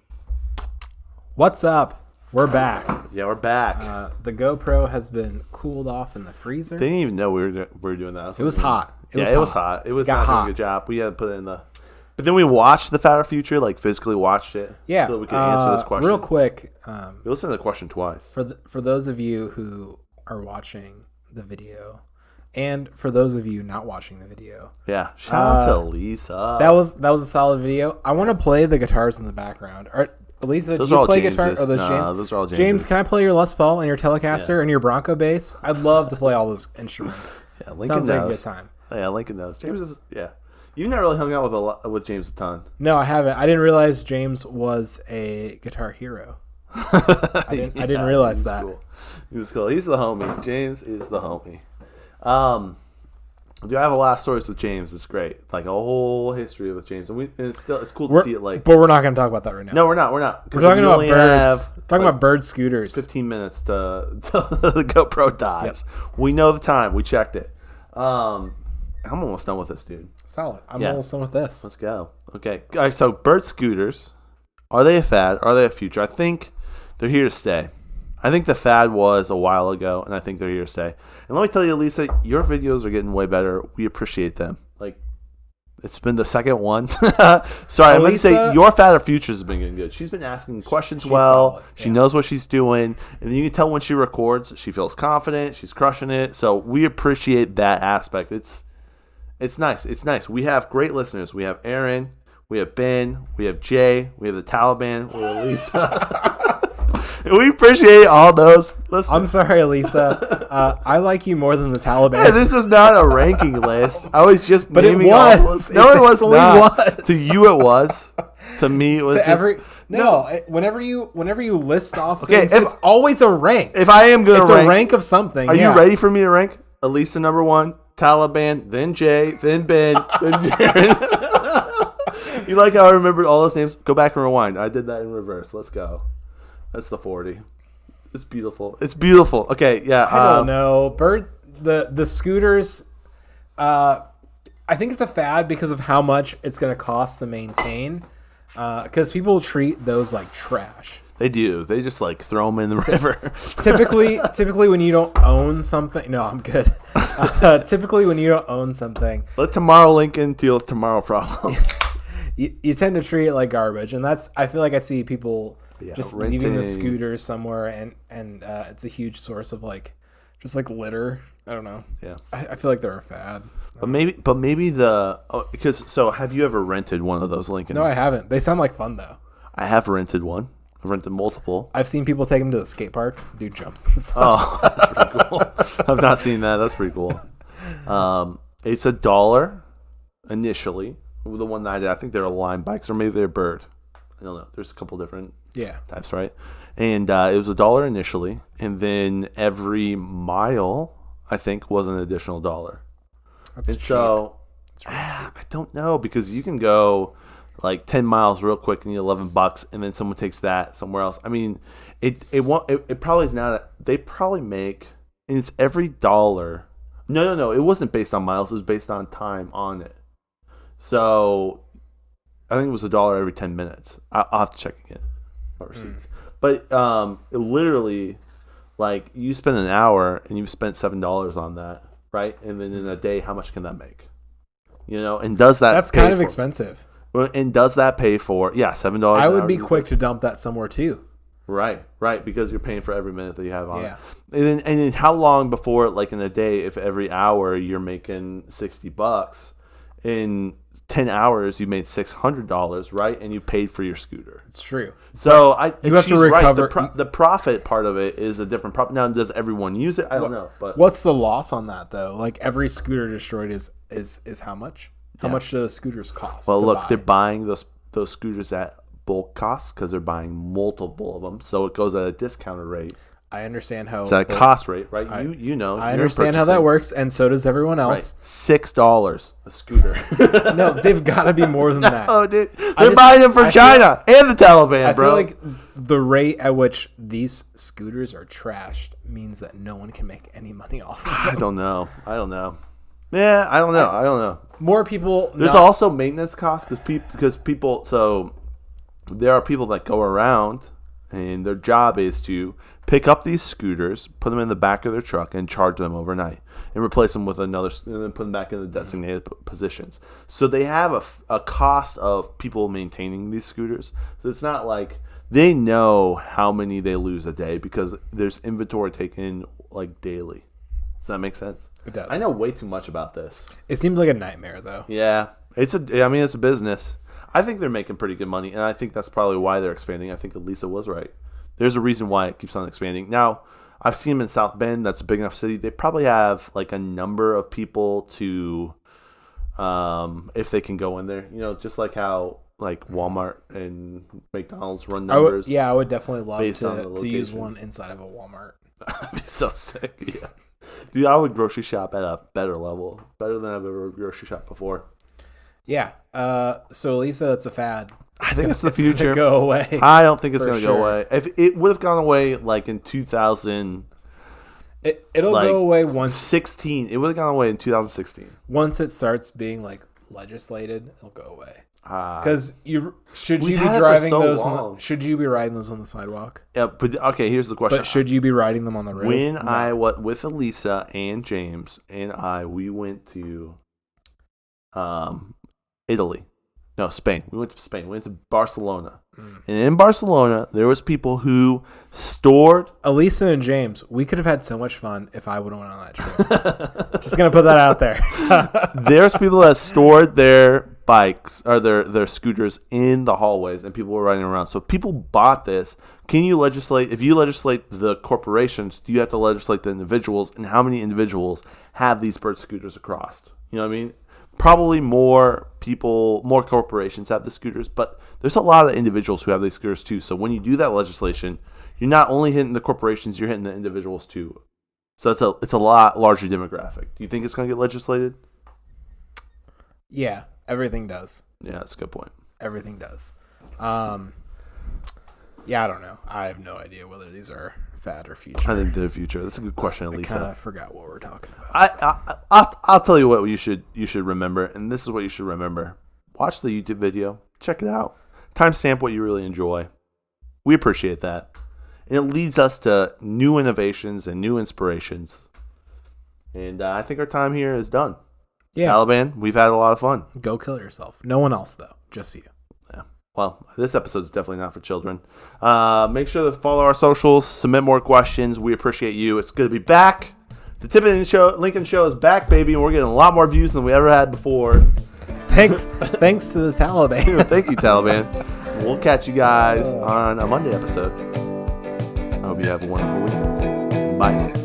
What's up? We're back. Yeah, we're back. The GoPro has been cooled off in the freezer. They didn't even know we were doing that. It was hot. It was hot. It was Got not doing hot. a good job. We had to put it in the... But then we watched the Fatter Future, like physically watched it. Yeah. So that we could answer this question. Real quick. We listened to the question twice. For those of you who are watching the video, and for those of you not watching the video. Yeah. Shout out to Lisa. That was a solid video. I want to play the guitars in the background. Lisa, do you play guitar? Or those James? Those are all James. James, can I play your Les Paul and your Telecaster and your Bronco bass? I'd love to play all those instruments. Yeah, Lincoln Sounds like a good time. Yeah, Lincoln knows. James is, yeah. You've never really hung out with James a ton. No, I haven't. I didn't realize James was a guitar hero. I didn't realize that. Cool. He was cool. He's the homie. James is the homie. Do I have a lot of stories with James? It's great. Like a whole history with James. And it's cool to see it like. But we're not going to talk about that right now. No, we're not. We're talking about birds. Talking about bird scooters. 15 minutes to the GoPro dies. Yep. We know the time. We checked it. I'm almost done with this, dude. Solid. I'm almost done with this. Let's go. Okay. All right, so bird scooters, are they a fad? Are they a future? I think they're here to stay. I think the fad was a while ago, and I think they're here to stay. And let me tell you, Lisa, your videos are getting way better. We appreciate them. Like, it's been the second one. Sorry, I'm going to say your Fatter Futures has been getting good. She's been asking questions she's well. Solid. She knows what she's doing. And then you can tell when she records, she feels confident. She's crushing it. So we appreciate that aspect. It's nice. It's nice. We have great listeners. We have Aaron. We have Ben. We have Jay. We have the Taliban. We have Lisa. We appreciate all those listeners. I'm sorry, Lisa. I like you more than the Taliban. Hey, this is not a ranking list. I was just naming it was. No, it was not. Was. To you, it was. To me, it was. Whenever you list off things, it's always a rank. If I am going to rank, it's a rank of something. Are you ready for me to rank? Elisa number 1, Taliban, then Jay, then Ben, then Jaron. You like how I remembered all those names? Go back and rewind. I did that in reverse. Let's go. That's the 40. It's beautiful. It's beautiful. Okay, yeah. I don't know. The scooters, I think it's a fad because of how much it's going to cost to maintain. Because people treat those like trash. They do. They just like throw them in the river. Typically, when you don't own something, no, I'm good. Typically, when you don't own something, let tomorrow Lincoln deal with tomorrow problems. you tend to treat it like garbage, and I feel like I see people just renting. leaving the scooters somewhere, and it's a huge source of just litter. I don't know. Yeah, I feel like they're a fad. But maybe so have you ever rented one of those Lincoln? No, I haven't. They sound like fun though. I have rented one. I've rented multiple. I've seen people take them to the skate park, do jumps and stuff. Oh, that's pretty cool. I've not seen that. That's pretty cool. It's $1 initially. The one that I think they're Lime bikes, or maybe they're Bird. I don't know. There's a couple different types, right? And it was $1 initially, and then every mile I think was an additional $1. That's cheap. So That's really cheap. I don't know, because you can go 10 miles real quick and you $11, and then someone takes that somewhere else. I mean, it probably is not. They probably make, and it's every dollar. No. It wasn't based on miles. It was based on time on it. So I think it was $1 every 10 minutes. I'll have to check again. Receipts. But it literally, you spend an hour and you've spent $7 on that, right? And then in a day, how much can that make? And does that? That's kind of expensive. And does that pay for $7? I would be quick to dump that somewhere too. Right, because you're paying for every minute that you have on it. Yeah. And then how long before, in a day, if every hour you're making $60, in 10 hours you made $600, right? And you paid for your scooter. It's true. So you have to recover. Right. The profit part of it is a different profit. Now, does everyone use it? I don't know. But what's the loss on that though? Every scooter destroyed is how much? How much do those scooters cost? Well, look, they're buying those scooters at bulk cost because they're buying multiple of them, so it goes at a discounted rate. I understand how it's at a cost rate, right? You know. I understand how that works, and so does everyone else. Right. $6 a scooter. No, they've got to be more than that. Oh, dude, they're buying them from China and the Taliban, bro. I feel like the rate at which these scooters are trashed means that no one can make any money off of them. I don't know. Yeah, I don't know. More people. There's also maintenance costs because people. So there are people that go around, and their job is to pick up these scooters, put them in the back of their truck, and charge them overnight, and replace them with another, and then put them back in the designated positions. So they have a cost of people maintaining these scooters. So it's not like they know how many they lose a day because there's inventory taken daily. Does that make sense? It does. I know way too much about this. It seems like a nightmare, though. Yeah, it's a business. I think they're making pretty good money, and I think that's probably why they're expanding. I think Elisa was right. There's a reason why it keeps on expanding. Now, I've seen them in South Bend. That's a big enough city. They probably have a number of people to, if they can go in there. Just like how Walmart and McDonald's run numbers. I would definitely love to use location. one inside of a Walmart. That'd be so sick. Yeah. Dude, I would grocery shop at a better level. Better than I've ever grocery shopped before. Yeah. So, Lisa, it's a fad. I think it's the future. It's go away. I don't think it's going to go away. If it would have gone away in 2000, it'll go away once 16. It would have gone away in 2016. Once it starts being legislated, it'll go away. Because should you be riding those on the sidewalk? Yeah, but okay. Here's the question: but should you be riding them on the road? When I with Elisa and James and we went to Italy. No, Spain. We went to Spain. We went to Barcelona. And in Barcelona, there was people who stored... Elisa and James, we could have had so much fun if I would have went on that trip. Just going to put that out there. There's people that stored their bikes or their scooters in the hallways, and people were riding around. So if people bought this, can you legislate... If you legislate the corporations, do you have to legislate the individuals? And how many individuals have these bird scooters across? You know what I mean? Probably more corporations have the scooters, but there's a lot of individuals who have these scooters too. So when you do that legislation, you're not only hitting the corporations, you're hitting the individuals too. So it's a lot larger demographic. Do you think it's going to get legislated? Yeah, everything does. Yeah, that's a good point. Everything does. Yeah, I don't know. I have no idea whether these are fad or future? I think the future. That's a good question, I Elisa. kind of forgot what we're talking about. I'll tell you what you should remember, and this is what you should remember. Watch the YouTube video. Check it out. Timestamp what you really enjoy. We appreciate that. And it leads us to new innovations and new inspirations. And I think our time here is done. Yeah. Taliban, we've had a lot of fun. Go kill yourself. No one else, though. Just you. Yeah. Well, this episode is definitely not for children. Make sure to follow our socials. Submit more questions. We appreciate you. It's good to be back. The Timon Lincoln Show is back, baby, and we're getting a lot more views than we ever had before. Thanks to the Taliban. Thank you, Taliban. We'll catch you guys on a Monday episode. I hope you have a wonderful weekend. Bye.